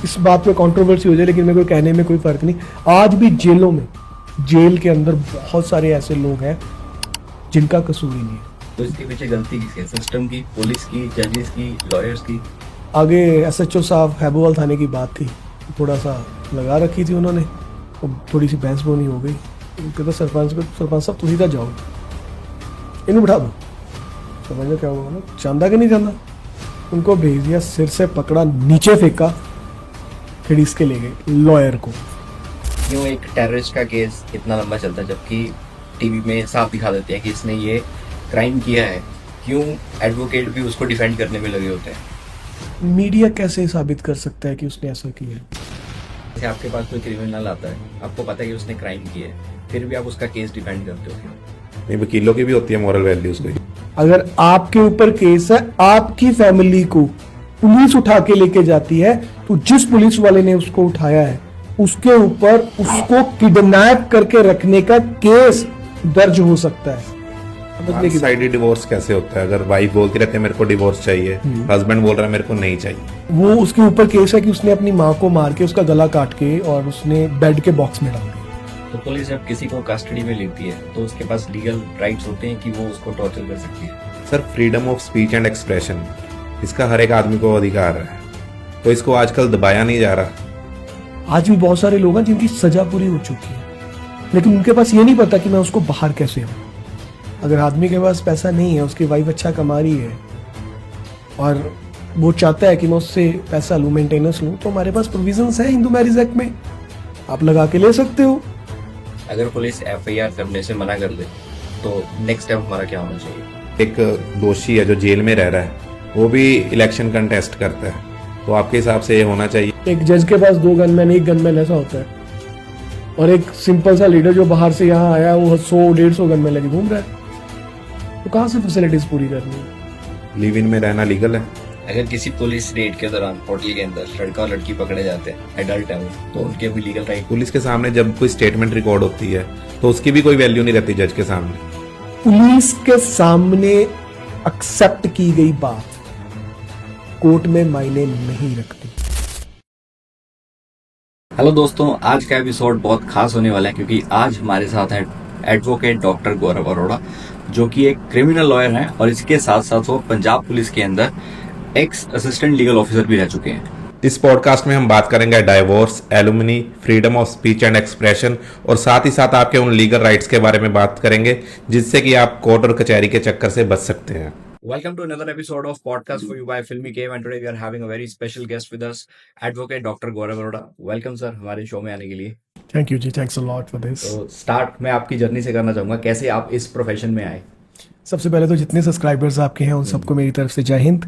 इस बात पे कंट्रोवर्सी हो जाए, लेकिन मेरे को कहने में कोई फ़र्क नहीं। आज भी जेलों में, जेल के अंदर बहुत सारे ऐसे लोग हैं जिनका कसूर ही नहीं है। तो इसके पीछे गलती किसकी है? सिस्टम की, पुलिस की, जजेस की, लॉयर्स की? आगे SHO साहब हैबोवाल थाने की बात थी, थोड़ा सा लगा रखी थी उन्होंने, तो थोड़ी सी बहस बोनी हो गई। कहते सरपंच साहब तुम सीधा जाओ, इन्हें बिठा दो। समझ में क्या हुआ ना, चांदा कि नहीं चांदा, उनको भेज दिया, सिर से पकड़ा, नीचे फेंका, फिर इसके ले गए लॉयर को। क्यों एक टेररिस्ट का केस इतना लंबा चलता है जबकि टीवी में साफ दिखा देते हैं कि इसने ये क्राइम किया है? क्यों एडवोकेट भी उसको डिफेंड करने में लगे होते हैं? मीडिया कैसे साबित कर सकता है कि उसने ऐसा किया है? जैसे आपके पास कोई क्रिमिनल आता है, आपको पता है कि उसने क्राइम किया है, फिर भी आप उसका केस डिफेंड करते हो? नहीं, वकीलों की भी होती है मॉरल वैल्यूज कोई। अगर आपके ऊपर केस है, आपकी फैमिली को पुलिस उठा के लेके जाती है, तो जिस पुलिस वाले ने उसको उठाया है उसके ऊपर उसको किडनैप करके रखने का केस दर्ज हो सकता है। वन साइडेड डिवोर्स कैसे होता है? अगर वाइफ बोलती रहती है मेरे को डिवोर्स चाहिए, हस्बैंड बोल रहा है मेरे को नहीं चाहिए, वो उसके ऊपर केस है कि उसने अपनी माँ को मार के, उसका गला काट के और उसने बेड के बॉक्स में डाल दिया। तो पुलिस जब किसी को कस्टडी में लेती है तो उसके पास लीगल राइट्स होते हैं कि वो उसको टॉर्चर कर सकती है? Sir freedom of speech and expression, इसका हर एक आदमी को अधिकार है, तो इसको आजकल दबाया नहीं जा रहा। आज भी बहुत सारे लोग हैं जिनकी सजा पूरी हो चुकी है, लेकिन उनके पास ये नहीं पता कि मैं उसको बाहर कैसे हूँ। अगर आदमी के पास पैसा नहीं है, उसकी वाइफ अच्छा कमा रही है और वो चाहता है कि मैं उससे पैसा लूँ, मेंटेनेंस लूँ, तो हमारे पास प्रोविजंस है हिंदू मैरिज एक्ट में, आप लगा के ले सकते हो। अगर पुलिस FIR करने से मना कर दे तो नेक्स्ट स्टेप हमारा क्या होना चाहिए? एक दोषी है जो जेल में रह रहा है, वो भी इलेक्शन कंटेस्ट करता है, तो आपके हिसाब से ये होना चाहिए? एक जज के पास 2 गनमैन, 1 गनमैन ऐसा होता है, और एक सिंपल सा लीडर जो बाहर से यहाँ आया वो 100-150 गनमैन लेके घूम रहा है, तो कहाँ से फैसिलिटीज पूरी करनी है? लिव इन में रहना लीगल है। अगर किसी पुलिस रेड के दौरान होटल के अंदर लड़का और लड़की पकड़े जाते हैं, एडल्ट है वो, तो उनके भी लीगल राइट? पुलिस के सामने जब कोई स्टेटमेंट रिकॉर्ड होती है तो उसकी भी कोई वैल्यू नहीं रहती जज के सामने। पुलिस के सामने एक्सेप्ट की गई बात कोर्ट में मायने नहीं रखती। हेलो दोस्तों, आज का एपिसोड बहुत खास होने वाला है क्योंकि आज हमारे साथ है एडवोकेट डॉक्टर गौरव अरोड़ा, जो कि एक क्रिमिनल लॉयर हैं और इसके साथ साथ वो पंजाब पुलिस के अंदर एक्स असिस्टेंट लीगल ऑफिसर भी रह चुके हैं। इस पॉडकास्ट में हम बात करेंगे divorce, alumni, freedom of speech and expression और साथ ही साथ आपके उन लीगल राइट्स के बारे में बात करेंगे जिससे कि आप कोर्ट और कचहरी के चक्कर से बच सकते हैं। Welcome to another episode of podcast for you by Filmy Cave, and today we are having a very special guest with us, Advocate Dr. Gaurav Arora. Welcome sir हमारे शो में आने के लिए। थैंक यू जी, thanks a lot for this. तो start मैं आपकी journey से करना चाहूँगा, कैसे आप इस प्रोफेशन में आए? सबसे पहले तो जितने सब्सक्राइबर्स आपके हैं उन सबको मेरी तरफ से जय हिंद।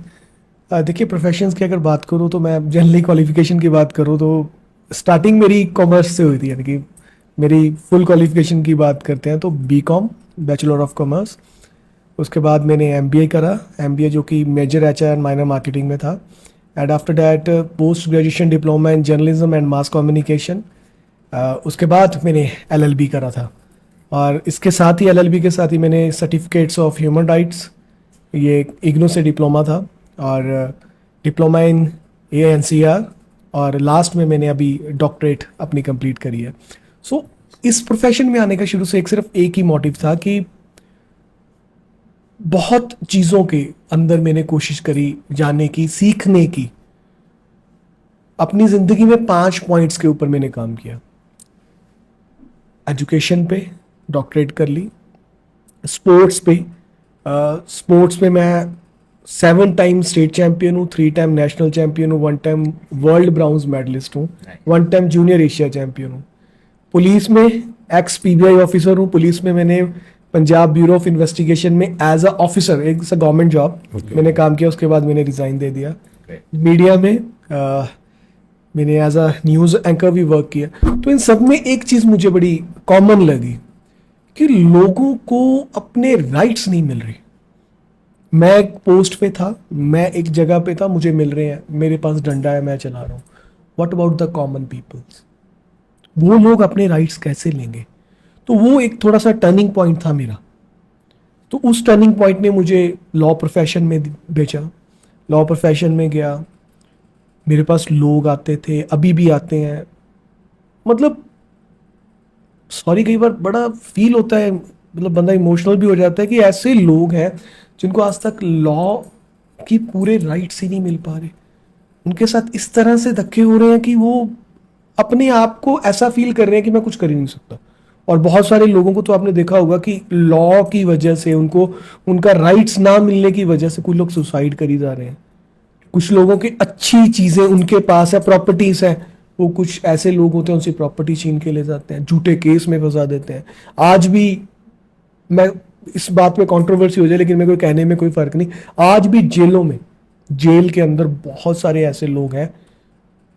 देखिए, प्रोफेशंस की अगर बात करूँ तो मैं जनरली क्वालिफिकेशन की बात करूँ तो स्टार्टिंग मेरी कॉमर्स से हुई थी, यानी कि मेरी फुल क्वालिफिकेशन की बात करते हैं तो BCom, बैचलर ऑफ कॉमर्स। उसके बाद मैंने MBA करा, MBA जो कि major HR and minor marketing में था। And after that post graduation diploma in journalism and mass communication. उसके बाद मैंने LLB करा था, और इसके साथ ही LLB के साथ ही मैंने सर्टिफिकेट्स ऑफ ह्यूमन राइट्स, ये IGNOU से डिप्लोमा था, और डिप्लोमा इन ANCR, और लास्ट में मैंने अभी डॉक्टरेट अपनी कंप्लीट करी है। सो इस प्रोफेशन में आने का शुरू से सिर्फ एक ही मोटिव था कि बहुत चीज़ों के अंदर मैंने कोशिश करी जानने की, सीखने की। अपनी ज़िंदगी में 5 पॉइंट्स के ऊपर मैंने काम किया। एजुकेशन पे डॉक्टरेट कर ली, स्पोर्ट्स पे स्पोर्ट्स में मैं 7 टाइम स्टेट चैम्पियन हूँ, 3 टाइम नेशनल चैम्पियन हूँ, 1 टाइम वर्ल्ड ब्राउन्ज मेडलिस्ट हूँ, 1 टाइम जूनियर एशिया चैम्पियन हूँ। पुलिस में एक्स PBI ऑफिसर हूँ। पुलिस में मैंने पंजाब ब्यूरो ऑफ इन्वेस्टिगेशन में एज अ ऑफिसर, एक गवर्नमेंट जॉब मैंने काम किया, उसके बाद मैंने रिजाइन दे दिया। मीडिया में मैंने एज अ न्यूज़ एंकर भी वर्क किया। तो इन सब में एक चीज़ मुझे बड़ी कॉमन लगी कि लोगों को अपने राइट्स नहीं मिल रहे। मैं एक पोस्ट पे था, मैं एक जगह पे था, मुझे मिल रहे हैं, मेरे पास डंडा है, मैं चला रहा हूँ। What about the common peoples? वो लोग अपने राइट्स कैसे लेंगे? तो वो एक थोड़ा सा टर्निंग पॉइंट था मेरा। तो उस टर्निंग पॉइंट ने मुझे लॉ प्रोफेशन में भेजा। लॉ प्रोफेशन में गया, मेरे पास लोग आते थे, अभी भी आते हैं। मतलब सॉरी, कई बार बड़ा फील होता है, मतलब बंदा इमोशनल भी हो जाता है कि ऐसे लोग हैं जिनको आज तक लॉ की पूरे राइट्स ही नहीं मिल पा रहे। उनके साथ इस तरह से धक्के हो रहे हैं कि वो अपने आप को ऐसा फील कर रहे हैं कि मैं कुछ कर ही नहीं सकता। और बहुत सारे लोगों को तो आपने देखा होगा कि लॉ की वजह से उनको उनका राइट्स ना मिलने की वजह से कुछ लोग सुसाइड करी जा रहे हैं। कुछ लोगों की अच्छी चीजें उनके पास है, प्रॉपर्टीज है, वो कुछ ऐसे लोग होते हैं उनसे प्रॉपर्टी छीन के ले जाते हैं, झूठे केस में फंसा देते हैं। आज भी मैं इस बात में कंट्रोवर्सी हो जाए लेकिन मेरे को कहने में कोई फर्क नहीं, आज भी जेलों में, जेल के अंदर बहुत सारे ऐसे लोग हैं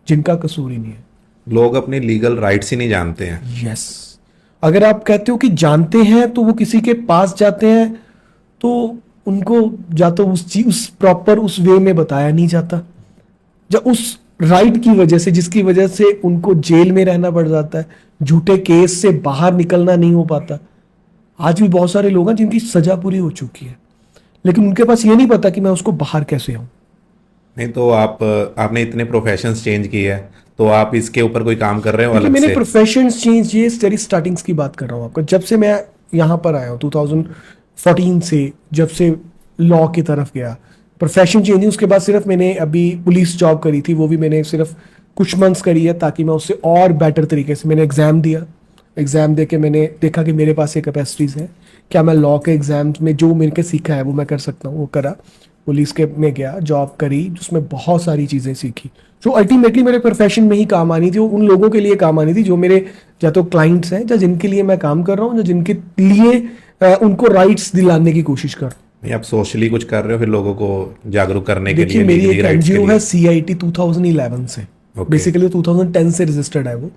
जिनका कसूर ही नहीं है। लोग अपने लीगल राइट्स ही नहीं जानते हैं। यस, अगर आप कहते हो कि जानते हैं तो वो किसी के पास जाते हैं तो उनको या तो उस प्रॉपर उस वे में बताया नहीं जाता, या उस राइट की वजह से जिसकी वजह से उनको जेल में रहना पड़ जाता है, झूठे केस से बाहर निकलना नहीं हो पाता। आज भी बहुत सारे लोग हैं जिनकी सजा पूरी हो चुकी है लेकिन उनके पास ये नहीं पता कि मैं उसको बाहर कैसे आऊं। नहीं तो आपने इतने प्रोफेशंस चेंज किए हैं, तो आप इसके ऊपर कोई काम कर रहे हो अलग मैंने से? प्रोफेशन चेंज, ये तेरी स्टार्टिंग्स की बात कर रहा हूँ आपको, जब से मैं यहाँ पर आया हूँ 2014 से, जब से लॉ की तरफ गया, प्रोफेशन चेंज। उसके बाद सिर्फ मैंने अभी पुलिस जॉब करी थी, वो भी मैंने सिर्फ कुछ मंथ्स करी है ताकि मैं उससे और बेटर तरीके से, मैंने एग्जाम दिया, एग्जाम दे के मैंने देखा कि मेरे पास ये कैपेसिटीज है, क्या मैं लॉ के एग्जाम में जो मेरे के सीखा है वो मैं कर सकता हूँ, वो करा। पुलिस के में गया, जॉब करी, जिसमें बहुत सारी चीज़ें सीखी जो अल्टीमेटली मेरे प्रोफेशन में ही काम आनी थी, वो उन लोगों के लिए काम आनी थी जो मेरे या तो क्लाइंट्स हैं या जिनके लिए मैं काम कर रहा हूँ, या जिनके लिए उनको राइट्स दिलाने की कोशिश कर रहा हूँ। नहीं, आप सोशली कुछ कर रहे हो फिर लोगों को जागरूक करने के देखिए लिए? मेरी legally एक rights के एनजीओ लिए? है CIT 2011 से, Okay. बेसिकली 2010 से रजिस्टर्ड है वो।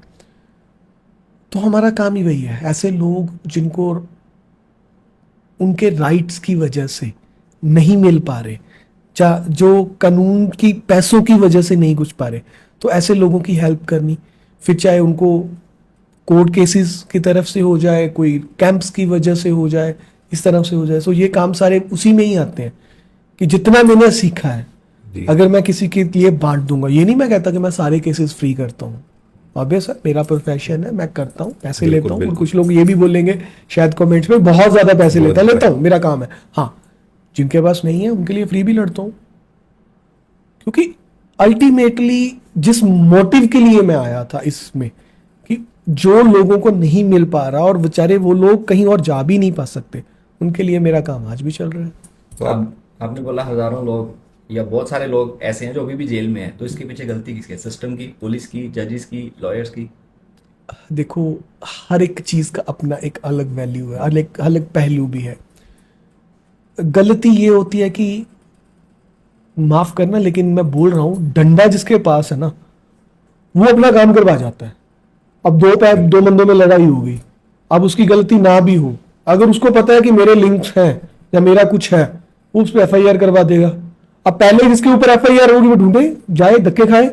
तो हमारा काम ही वही है, ऐसे लोग जिनको उनके राइट्स की वजह से नहीं मिल पा रहे, जो कानून की पैसों की वजह से नहीं कुछ पा रहे, तो ऐसे लोगों की हेल्प करनी, फिर चाहे उनको कोर्ट केसेस की तरफ से हो जाए, कोई कैंप्स की वजह से हो जाए, इस तरफ से हो जाए। तो ये काम सारे उसी में ही आते हैं कि जितना मैंने सीखा है जी। अगर मैं किसी के लिए बांट दूंगा, ये नहीं मैं कहता कि मैं सारे केसेस फ्री करता हूँ, ऑब्वियस है मेरा प्रोफेशन है, मैं करता हूँ, पैसे बिल्कुल, लेता हूँ। और बिल्कुल। कुछ लोग ये भी बोलेंगे शायद कमेंट्स में, बहुत ज्यादा पैसे बहुत लेता हूँ, मेरा काम है। हाँ, जिनके पास नहीं है उनके लिए फ्री भी लड़ता हूँ, क्योंकि अल्टीमेटली जिस मोटिव के लिए मैं आया था इसमें, कि जो लोगों को नहीं मिल पा रहा और बेचारे वो लोग कहीं और जा भी नहीं पा सकते, उनके लिए मेरा काम आज भी चल रहा है। तो आपने बोला हजारों लोग या बहुत सारे लोग ऐसे हैं जो अभी भी जेल में हैं, तो इसके पीछे गलती किसकी है? सिस्टम की, पुलिस की, जजेस की, लॉयर्स की? देखो, हर एक चीज का अपना एक अलग वैल्यू है, अलग अलग पहलू भी है। गलती ये होती है कि, माफ करना लेकिन मैं बोल रहा हूं, डंडा जिसके पास है ना वो अपना काम करवा जाता है। अब दो बंदों में लड़ाई हो गई, अब उसकी गलती ना भी हो, अगर उसको पता है कि मेरे लिंक्स हैं या मेरा कुछ है, वो उस पर FIR करवा देगा। अब पहले जिसके ऊपर FIR होगी वो ढूंढे जाए, धक्के खाए।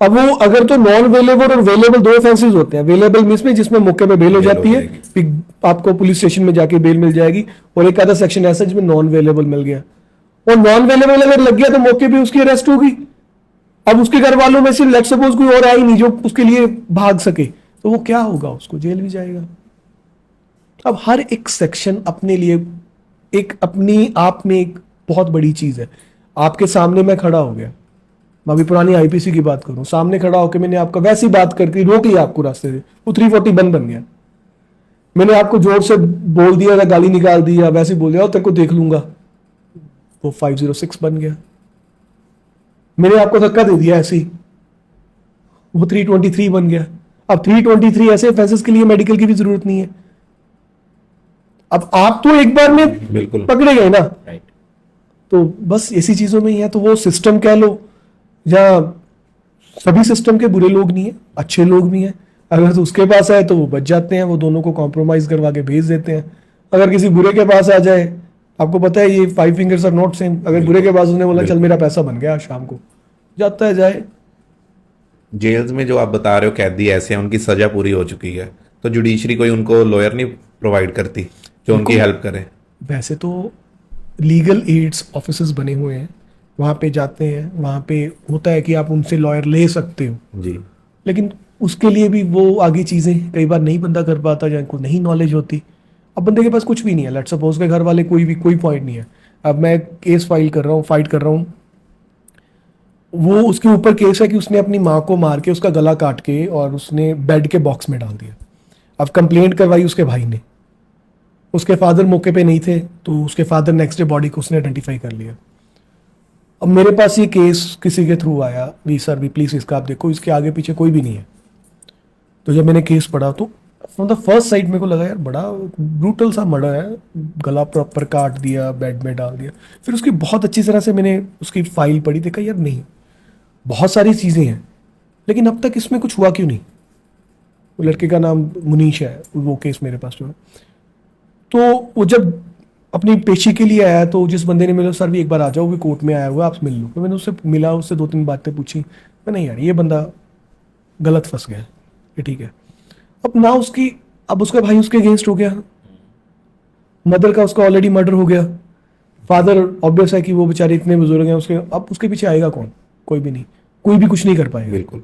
अब वो अगर तो नॉन अवेलेबल और अवेलेबल दो ऑफेंसेस होते हैं। अवेलेबल मींस में जिसमें मौके पे बेल हो जाती है, फिर आपको पुलिस स्टेशन में जाके बेल मिल जाएगी, और एक आधा सेक्शन ऐसा जिसमें नॉन अवेलेबल मिल गया, और नॉन अवेलेबल अगर लग गया तो मौके पे उसकी अरेस्ट होगी। अब उसके घर वालों में से लेट सपोज कोई और आई नहीं जो उसके लिए भाग सके, तो वो क्या होगा, उसको जेल भी जाएगा। अब हर एक सेक्शन अपने लिए एक अपनी आप में एक बहुत बड़ी चीज है। आपके सामने मैं खड़ा हो गया, मैं अभी पुरानी IPC की बात करूं, सामने खड़ा होकर मैंने आपका वैसी बात करके रोक लिया आपको रास्ते से, वो 341 बन गया। मैंने आपको जोर से बोल दिया या गाली निकाल दी या वैसे बोल दिया, तेरे को देख लूंगा, वो 506 बन गया। मैंने आपको धक्का दे दिया ऐसे ही, वो 323 बन गया। अब 323 ऐसे ऑफेंसेस के लिए मेडिकल की भी जरूरत नहीं है। अब आप तो एक बार में बिल्कुल पकड़े गए ना, राइट। तो बस ऐसी चीजों में ही है। तो वो सिस्टम कह लो, या सभी सिस्टम के बुरे लोग नहीं है, अच्छे लोग भी हैं। अगर तो उसके पास आए तो वो बच जाते हैं, वो दोनों को कॉम्प्रोमाइज करवा के भेज देते हैं। अगर किसी बुरे के पास आ जाए, आपको पता है ये 5 फिंगर्स आर नॉट सेम। अगर बुरे के पास उसने बोला चल मेरा पैसा बन गया, शाम को जाता है जाए। जेल्स में जो आप बता रहे हो कैदी ऐसे हैं, उनकी सजा पूरी हो चुकी है, तो जुडिशरी कोई उनको लॉयर नहीं प्रोवाइड करती जो उनकी हेल्प करे? वैसे तो लीगल एड्स ऑफिसर्स बने हुए हैं, वहाँ पे जाते हैं, वहाँ पे होता है कि आप उनसे लॉयर ले सकते हो, जी लेकिन उसके लिए भी वो आगे चीज़ें कई बार नहीं बंदा कर पाता, जिनको नहीं नॉलेज होती। अब बंदे के पास कुछ भी नहीं है, लेट्स सपोज के घर वाले कोई पॉइंट नहीं है, अब मैं केस फाइट कर रहा हूँ, वो उसके ऊपर केस है कि उसने अपनी माँ को मार के उसका गला काट के और उसने बेड के बॉक्स में डाल दिया। अब कंप्लेंट करवाई उसके भाई ने, उसके फादर मौके पे नहीं थे, तो उसके फादर नेक्स्ट डे बॉडी को उसने आइडेंटिफाई कर लिया। अब मेरे पास ये केस किसी के थ्रू आया, वी सर भी प्लीज इसका आप देखो, इसके आगे पीछे कोई भी नहीं है। तो जब मैंने केस पढ़ा तो फ्रॉम द फर्स्ट साइड मेरे को लगा यार बड़ा ब्रूटल सा मर्डर है, गला प्रॉपर काट दिया, बेड में डाल दिया। फिर उसकी बहुत अच्छी तरह से मैंने उसकी फाइल पढ़ी, देखा यार नहीं, बहुत सारी चीज़ें हैं, लेकिन अब तक इसमें कुछ हुआ क्यों नहीं। वो लड़के का नाम मुनीश है, वो केस मेरे पास जो है। तो वो जब अपनी पेशी के लिए आया तो जिस बंदे ने मेरे सर भी एक बार आ जाओ, वो भी कोर्ट में आया हुआ, आपसे मिल लो। तो मैंने उससे मिला, उससे 2-3 बातें पूछी, मैं नहीं यार ये बंदा गलत फंस गया, ये ठीक है। अब ना उसकी, अब उसका भाई उसके अगेंस्ट हो गया, मदर का उसका ऑलरेडी मर्डर हो गया, फादर ऑब्वियस है कि वो बेचारे इतने बुजुर्ग हैं उसके, अब उसके पीछे आएगा कौन, कोई भी नहीं, कोई भी कुछ नहीं कर पाएगा। बिल्कुल।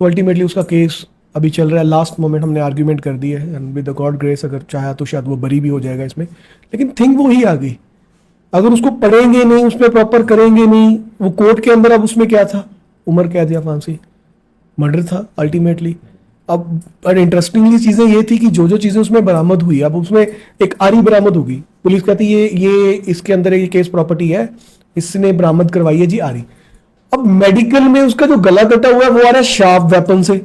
तो अल्टीमेटली उसका केस अभी चल रहा है, लास्ट मोमेंट हमने आर्ग्यूमेंट कर दी है, and with the God grace अगर चाहा तो शायद वो बरी भी हो जाएगा इसमें, लेकिन थिंग वो ही आ गई। अगर उसको पढ़ेंगे नहीं, उसमें प्रॉपर करेंगे नहीं, वो कोर्ट के अंदर, अब उसमें क्या था, उम्र कह दिया, फांसी, मर्डर था अल्टीमेटली। अब इंटरेस्टिंगली चीजें ये थी कि जो चीजें उसमें बरामद हुई, अब उसमें एक आरी बरामद होगी, पुलिस कहती ये इसके अंदर एक केस प्रॉपर्टी है, इसने बरामद करवाई है जी आरी। अब मेडिकल में उसका जो गला कटा हुआ है वो आ रहा है शार्प वेपन से,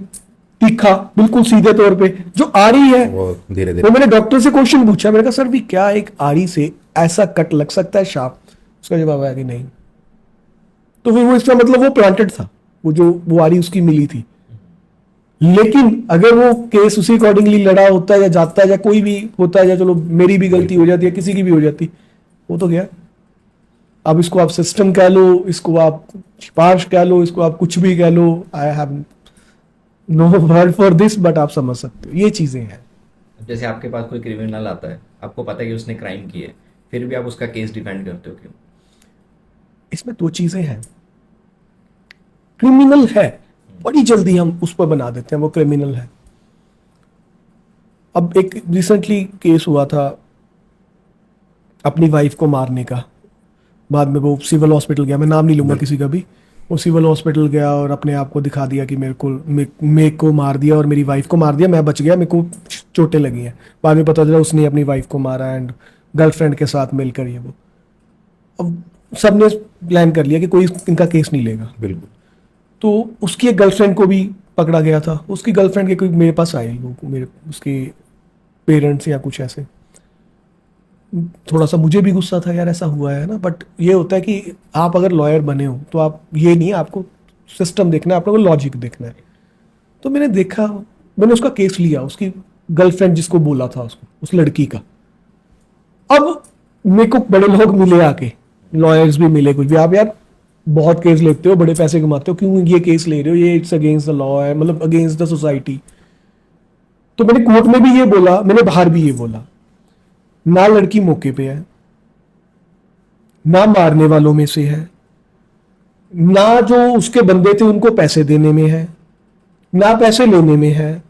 तीखा, बिल्कुल सीधे तौर पे। जो आरी है वो धीरे वो धीरे मैंने डॉक्टर से क्वेश्चन पूछा, मैंने कहा सर भी क्या एक आरी से ऐसा कट लग सकता है शार्प? उसका जवाब आया कि नहीं। तो फिर वो इसका मतलब वो प्लांटेड था, वो आरी उसकी मिली थी। लेकिन अगर वो केस उसी अकॉर्डिंगली लड़ा होता है या जाता है या कोई भी होता है, या चलो मेरी भी गलती हो जाती है, किसी की भी हो जाती, वो तो गया। अब इसको आप सिस्टम कह लो, इसको आप सिफारिश कह लो, इसको आप कुछ भी कह लो, I have no word for this, but आप समझ सकते हो ये चीजें हैं। जैसे आपके पास कोई क्रिमिनल आता है, आपको पता है कि उसने क्राइम किया है, फिर भी आप उसका केस डिफेंड करते हो, क्यों? इसमें 2 चीजें हैं। क्रिमिनल है, बड़ी जल्दी हम उस पर बना देते हैं वो क्रिमिनल है। अब एक रिसेंटली केस हुआ था अपनी वाइफ को मारने का, बाद में वो सिविल हॉस्पिटल गया, मैं नाम नहीं लूंगा किसी का भी, वो सिविल हॉस्पिटल गया और अपने आप को दिखा दिया कि मेरे को मार दिया और मेरी वाइफ को मार दिया, मैं बच गया, मेरे को चोटें लगी हैं। बाद में पता चला उसने अपनी वाइफ को मारा एंड गर्लफ्रेंड के साथ मिलकर ये वो। अब सबने प्लान कर लिया कि कोई इनका केस नहीं लेगा। बिल्कुल। तो उसकी एक गर्लफ्रेंड को भी पकड़ा गया था, उसकी गर्लफ्रेंड के कोई मेरे पास आए लोग, मेरे उसके पेरेंट्स या कुछ ऐसे। थोड़ा सा मुझे भी गुस्सा था यार, ऐसा हुआ है ना, बट ये होता है कि आप अगर लॉयर बने हो तो आप ये नहीं, आपको सिस्टम देखना है, आपको लॉजिक देखना है। तो मैंने देखा, मैंने उसका केस लिया, उसकी गर्लफ्रेंड जिसको बोला था उसको, उस लड़की का। अब मेरे को बड़े लोग मिले आके, लॉयर्स भी मिले, कुछ भी, आप यार बहुत केस लेते हो, बड़े पैसे कमाते हो, क्यों ये केस ले रहे हो, ये इट्स अगेंस्ट द लॉ है, मतलब अगेंस्ट द सोसाइटी। तो मैंने कोर्ट में भी ये बोला, मैंने बाहर भी ये बोला, ना लड़की मौके पे है, ना मारने वालों में से है, ना जो उसके बंदे थे उनको पैसे देने में है, ना पैसे लेने में है,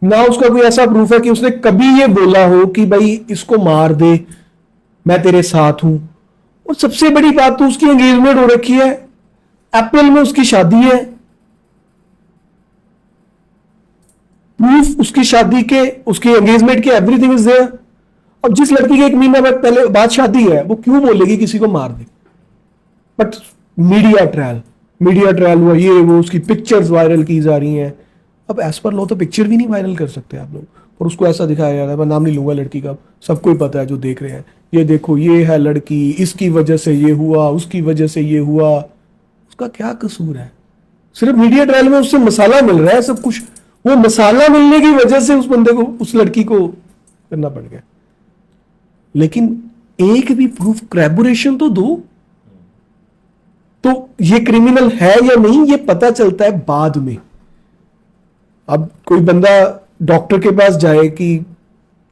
ना उसका कोई ऐसा प्रूफ है कि उसने कभी ये बोला हो कि भाई इसको मार दे, मैं तेरे साथ हूं। और सबसे बड़ी बात तो उसकी एंगेजमेंट हो रखी है, अप्रैल में उसकी शादी है, प्रूफ उसकी शादी के, उसकी एंगेजमेंट के, एवरीथिंग इज देयर। अब जिस लड़की के 1 महीना पहले बाद शादी है, वो क्यों बोलेगी किसी को मार दे? बट मीडिया ट्रायल हुआ, ये वो, उसकी पिक्चर्स वायरल की जा रही हैं। अब एज पर लॉ तो पिक्चर भी नहीं वायरल कर सकते आप लोग, और उसको ऐसा दिखाया जा रहा है, मैं नाम नहीं लूंगा लड़की का, सबको ही पता है जो देख रहे हैं, ये देखो ये है लड़की, इसकी वजह से ये हुआ, उसकी वजह से ये हुआ। उसका क्या कसूर है? सिर्फ मीडिया ट्रायल में उससे मसाला मिल रहा है, सब कुछ, वो मसाला मिलने की वजह से उस बंदे को, उस लड़की को करना पड़ गया। लेकिन एक भी प्रूफ, क्रैबोरेशन तो दो। तो ये क्रिमिनल है या नहीं ये पता चलता है बाद में। अब कोई बंदा डॉक्टर के पास जाए, कि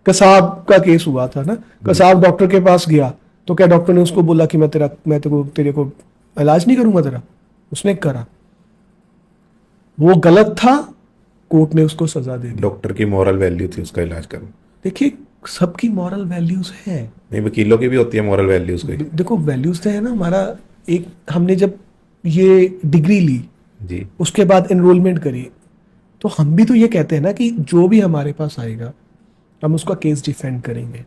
कसाब का केस हुआ था ना, कसाब डॉक्टर के पास गया तो क्या डॉक्टर ने उसको बोला कि मैं तेरे को इलाज नहीं करूंगा तेरा, उसने करा। वो गलत था, कोर्ट ने उसको सजा दे दी। डॉक्टर की मॉरल वैल्यू थी उसका इलाज करना। देखिए सबकी मॉरल वैल्यूज है। नहीं, वकीलों की भी होती है मॉरल वैल्यूज कोई। देखो वैल्यूज तो है ना, हमारा एक, हमने जब ये डिग्री ली जी। उसके बाद एनरोलमेंट करी, तो हम भी तो ये कहते हैं ना कि जो भी हमारे पास आएगा हम उसका केस डिफेंड करेंगे।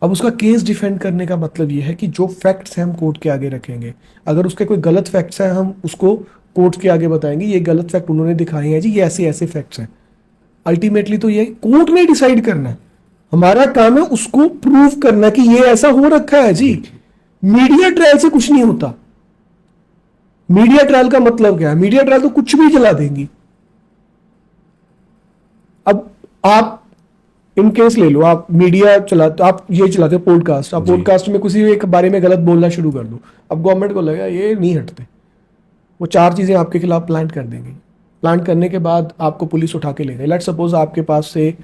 अब उसका केस डिफेंड करने का मतलब ये है कि जो फैक्ट्स हैं हम कोर्ट के आगे रखेंगे। अगर उसके कोई गलत फैक्ट्स हैं हम उसको कोर्ट के आगे बताएंगे, ये गलत फैक्ट उन्होंने दिखाए हैं जी, ये ऐसे ऐसे फैक्ट्स हैं। अल्टीमेटली तो ये कोर्ट ने डिसाइड करना है, हमारा काम है उसको प्रूव करना कि ये ऐसा हो रखा है जी। मीडिया ट्रायल से कुछ नहीं होता। मीडिया ट्रायल का मतलब क्या है? मीडिया ट्रायल तो कुछ भी चला देंगी। अब आप इन केस ले लो, आप मीडिया चलाते, आप ये चलाते हो पॉडकास्ट, आप पॉडकास्ट में किसी एक बारे में गलत बोलना शुरू कर दो, अब गवर्नमेंट को लगेगा ये नहीं हटते, वो 4 चीजें आपके खिलाफ प्लांट कर देंगे। प्लांट करने के बाद आपको पुलिस उठा के ले गई। लेट्स सपोज आपके पास से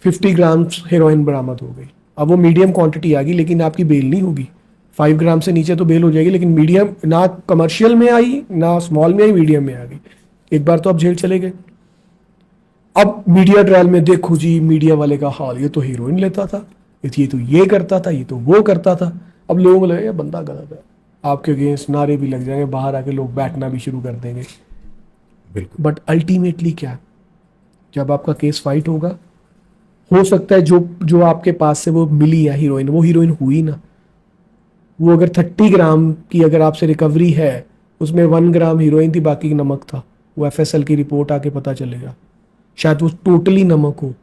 50 ग्राम हेरोइन बरामद हो गई। अब वो मीडियम क्वांटिटी आ गई, लेकिन आपकी बेल नहीं होगी। 5 ग्राम से नीचे तो बेल हो जाएगी, लेकिन मीडियम ना कमर्शियल में आई ना स्मॉल में आई, मीडियम में आ गई। एक बार तो आप जेल चले गए। अब मीडिया ट्रायल में देखो जी मीडिया वाले का हाल, ये तो हीरोइन लेता था, ये तो ये करता था, ये तो वो करता था। अब लोगों को लगेगा बंदा गलत है, आपके अगेंस्ट नारे भी लग जाएंगे, बाहर आके लोग बैठना भी शुरू कर देंगे। बिल्कुल। बट अल्टीमेटली क्या, जब आपका केस फाइट होगा, हो सकता है जो आपके पास से वो मिली है हीरोइन, वो हीरोइन हुई ना। वो अगर 30 ग्राम की अगर आपसे रिकवरी है, उसमें 1 ग्राम हीरोइन थी, बाकी नमक था, वो FSL की रिपोर्ट आके पता चलेगा, शायद वो टोटली नमक हो।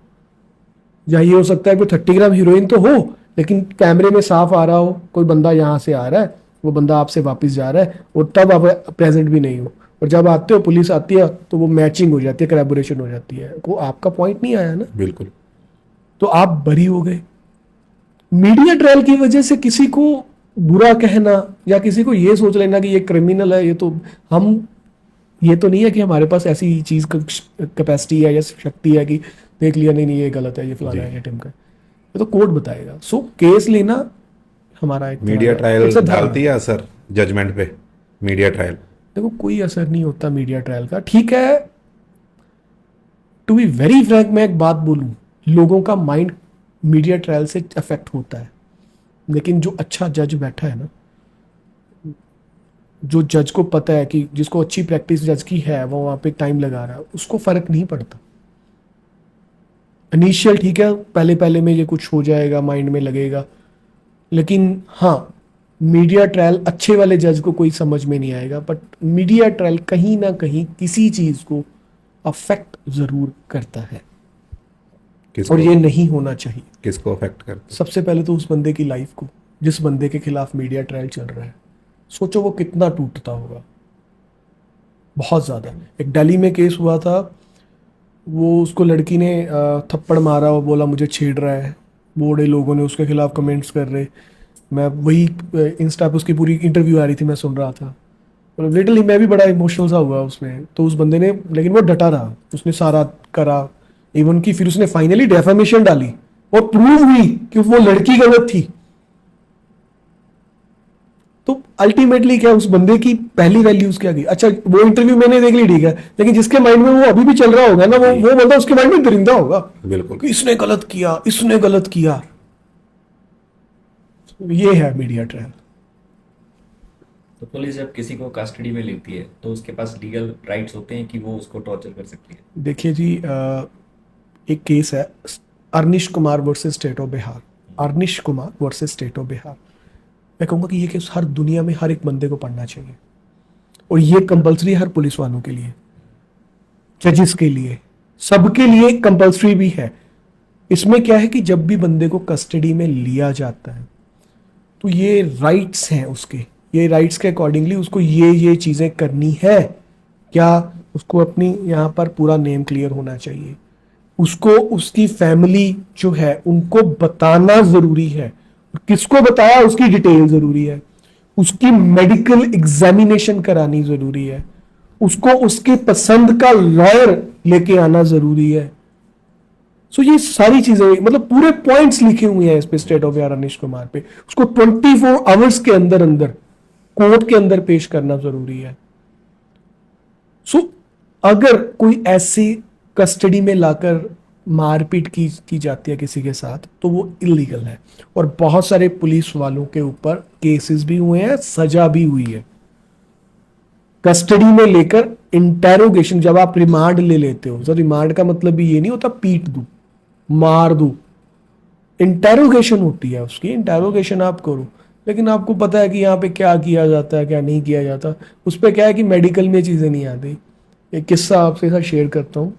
या ये हो सकता है कि 30 ग्राम हीरोइन तो हो, लेकिन कैमरे में साफ आ रहा हो कोई बंदा यहाँ से आ रहा है, वो बंदा आपसे वापस जा रहा है, और तब आप प्रेजेंट भी नहीं हो, और जब आते हो पुलिस आती है तो वो मैचिंग हो जाती है, कोलैबोरेशन हो जाती है। वो आपका पॉइंट नहीं आया ना, बिल्कुल। तो आप बरी हो गए। मीडिया ट्रायल की वजह से किसी को बुरा कहना या किसी को ये सोच लेना कि ये क्रिमिनल है, ये तो हम, ये तो नहीं है कि हमारे पास ऐसी चीज कैपेसिटी है या शक्ति है कि देख लिया नहीं नहीं ये गलत है, ये फलाना है, ये टिमका है। ये तो कोर्ट बताएगा। सो केस लेना हमारा एक मीडिया ट्रायल डालती है असर जजमेंट पे? मीडिया ट्रायल देखो कोई असर नहीं होता मीडिया ट्रायल का। ठीक है, टू बी वेरी फ्रैंक मैं एक बात बोलूं, लोगों का माइंड मीडिया ट्रायल से अफेक्ट होता है, लेकिन जो अच्छा जज बैठा है ना, जो जज को पता है कि जिसको अच्छी प्रैक्टिस जज की है, वो वहां पे टाइम लगा रहा है, उसको फर्क नहीं पड़ता। इनिशियल ठीक है, पहले पहले में ये कुछ हो जाएगा, माइंड में लगेगा, लेकिन हाँ मीडिया ट्रायल अच्छे वाले जज को कोई समझ में नहीं आएगा, बट मीडिया ट्रायल कहीं ना कहीं किसी चीज को अफेक्ट जरूर करता है, और ये नहीं होना चाहिए। किसको अफेक्ट करता है? सबसे पहले तो उस बंदे की लाइफ को, जिस बंदे के खिलाफ मीडिया ट्रायल चल रहा है। सोचो वो कितना टूटता होगा, बहुत ज्यादा। एक दिल्ली में केस हुआ था, वो उसको लड़की ने थप्पड़ मारा और बोला मुझे छेड़ रहा है, बड़े लोगों ने उसके खिलाफ कमेंट्स कर रहे। मैं वही इंस्टा पे उसकी पूरी इंटरव्यू आ रही थी, मैं सुन रहा था, मतलब लिटरली मैं भी बड़ा इमोशनल सा हुआ उसमें। तो उस बंदे ने, लेकिन वो डटा रहा, उसने सारा करा, इवन की फिर उसने फाइनली डेफेमेशन डाली और प्रूव हुई कि वो लड़की गलत थी। तो अल्टीमेटली क्या उस बंदे की पहली वैल्यूज क्या गई? अच्छा वो इंटरव्यू मैंने देख ली, ठीक है, लेकिन जिसके माइंड में वो अभी भी चल रहा होगा ना, वो बंदा उसके माइंड में दरिंदा होगा। बिल्कुल। कि इसने गलत किया, इसने गलत किया। ये है मीडिया ट्रायल। तो पुलिस जब किसी को कस्टडी में लेती है तो उसके पास लीगल राइट्स होते हैं कि वो उसको टॉर्चर कर सकती है? देखिए जी, एक केस है Arnesh Kumar versus state of Bihar. Arnesh Kumar versus state of Bihar. मैं कहूँगा कि ये केस हर दुनिया में हर एक बंदे को पढ़ना चाहिए, और ये कंपलसरी हर पुलिस वालों के लिए, जजेस के लिए, सबके लिए कंपलसरी भी है। इसमें क्या है कि जब भी बंदे को कस्टडी में लिया जाता है तो ये राइट्स हैं उसके, ये राइट्स के अकॉर्डिंगली उसको ये चीज़ें करनी है। क्या उसको अपनी यहाँ पर पूरा नेम क्लियर होना चाहिए, उसको उसकी फैमिली जो है उनको बताना ज़रूरी है, किसको बताया उसकी डिटेल ज़रूरी है, उसकी मेडिकल एग्जामिनेशन करानी ज़रूरी है, उसको उसके पसंद का लॉयर लेके आना ज़रूरी है। सो ये सारी चीजें, मतलब पूरे पॉइंट्स लिखे हुए हैं इस पे स्टेट ऑफ बिहार अर्निश कुमार पे। उसको 24 आवर्स के अंदर अंदर कोर्ट के अंदर पेश करना जरूरी है। सो अगर कोई ऐसी कस्टडी में लाकर मारपीट की जाती है किसी के साथ तो वो इलीगल है, और बहुत सारे पुलिस वालों के ऊपर केसेस भी हुए हैं, सजा भी हुई है। कस्टडी में लेकर इंटेरोगेशन, जब आप रिमांड ले लेते हो, तो रिमांड का मतलब भी ये नहीं होता पीट दूं मार दूं, इंटेरोगेशन होती है उसकी, इंटेरोगेशन आप करो। लेकिन आपको पता है कि यहाँ पे क्या किया जाता है क्या नहीं किया जाता, उस पर क्या है कि मेडिकल में चीज़ें नहीं आती। एक किस्सा आपके साथ शेयर करता हूँ।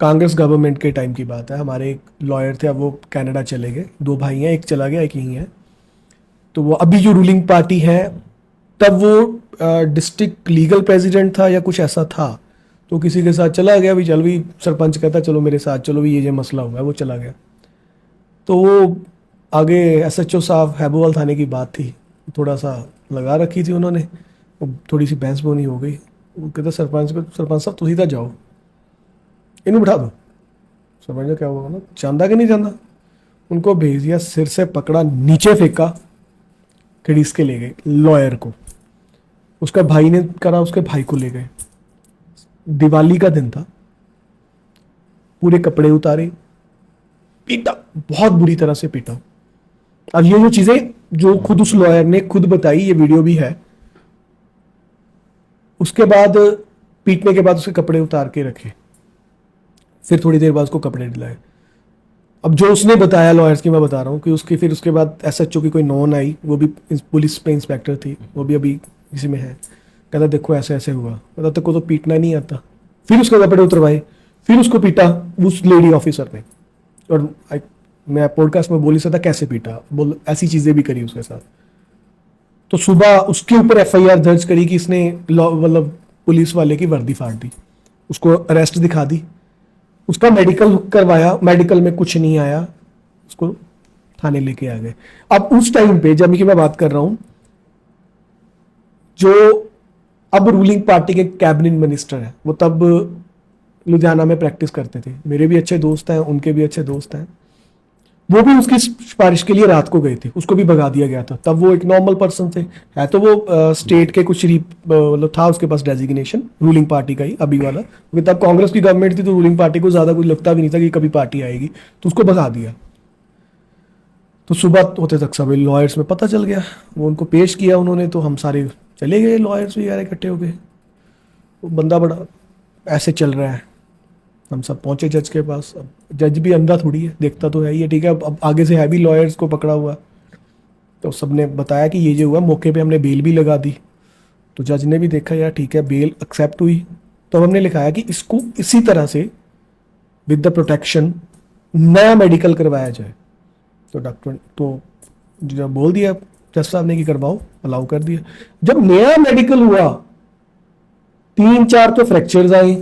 कांग्रेस गवर्नमेंट के टाइम की बात है। हमारे एक लॉयर थे, अब वो कनाडा चले गए। 2 भाई हैं, एक चला गया एक यहीं है। तो वो अभी जो रूलिंग पार्टी है, तब वो डिस्ट्रिक्ट लीगल प्रेसिडेंट था या कुछ ऐसा था, तो किसी के साथ चला गया। भी चल भी सरपंच कहता चलो मेरे साथ चलो, भी ये मसला हुआ है, वो चला गया। तो वो आगे SHO साहब हैबोवाल थाने की बात थी, थोड़ा सा लगा रखी थी उन्होंने, थोड़ी सी बहस बोनी हो गई। वो कहता सरपंच साहब तुम सीधा जाओ, इन्हें बिठा दो। सरपंच ने क्या हुआ ना, चांदा कि नहीं चांदा, उनको भेज दिया, सिर से पकड़ा नीचे फेंका, खड़ीस के ले गए लॉयर को। उसका भाई ने करा, उसके भाई को ले गए। दिवाली का दिन था, पूरे कपड़े उतारे, पीटा, बहुत बुरी तरह से पीटा। अब ये जो चीजें जो खुद उस लॉयर ने खुद बताई, ये वीडियो भी है। उसके बाद पीटने के बाद उसके कपड़े उतार के रखे, फिर थोड़ी देर बाद उसको कपड़े दिलाए। अब जो उसने बताया लॉयर्स की मैं बता रहा हूँ कि उसके बाद SHO की कोई नॉन आई, वो भी पुलिस पे इंस्पेक्टर थी, वो भी अभी इसी में है। कहता देखो ऐसे ऐसे हुआ, कहता तेरे को तो पीटना नहीं आता। फिर उसके कपड़े उतरवाए, फिर उसको पीटा उस लेडी ऑफिसर ने। और मैं पॉडकास्ट में बोल नहीं सकता कैसे पीटा, बोल ऐसी चीजें भी करी उसके साथ। तो सुबह उसके ऊपर FIR दर्ज करी कि इसने मतलब पुलिस वाले की वर्दी फाड़ दी, उसको अरेस्ट दिखा दी। उसका मेडिकल करवाया, मेडिकल में कुछ नहीं आया, उसको थाने लेके आ गए। अब उस टाइम पे जब की मैं बात कर रहा हूं, जो अब रूलिंग पार्टी के कैबिनेट मिनिस्टर है, वो तब लुधियाना में प्रैक्टिस करते थे। मेरे भी अच्छे दोस्त हैं, उनके भी अच्छे दोस्त हैं। वो भी उसकी सिफारिश के लिए रात को गए थे, उसको भी भगा दिया गया था। तब वो एक नॉर्मल पर्सन थे, है तो वो स्टेट के कुछ मतलब था उसके पास डेजिग्नेशन रूलिंग पार्टी का ही अभी वाला, क्योंकि तब कांग्रेस की गवर्नमेंट थी तो रूलिंग पार्टी को ज्यादा कुछ लगता भी नहीं था कि कभी पार्टी आएगी, तो उसको भगा दिया। तो सुबह होते तक सभी लॉयर्स में पता चल गया, वो उनको पेश किया उन्होंने, तो हम सारे चले गए, लॉयर्स भी यार इकट्ठे हो गए। वो बंदा बड़ा ऐसे चल रहा है, हम सब पहुंचे जज के पास। अब जज भी अंधा थोड़ी है, देखता तो है ही है, ठीक है। अब आगे से है भी लॉयर्स को पकड़ा हुआ, तो सबने बताया कि ये जो हुआ, मौके पे हमने बेल भी लगा दी। तो जज ने भी देखा यार ठीक है, बेल एक्सेप्ट हुई। तो हमने लिखाया कि इसको इसी तरह से विद द प्रोटेक्शन नया मेडिकल करवाया जाए। तो डॉक्टर तो जब बोल दिया जज साहब ने कि करवाओ, अलाउ कर दिया। जब नया मेडिकल हुआ, 3-4 तो फ्रैक्चर्स आई,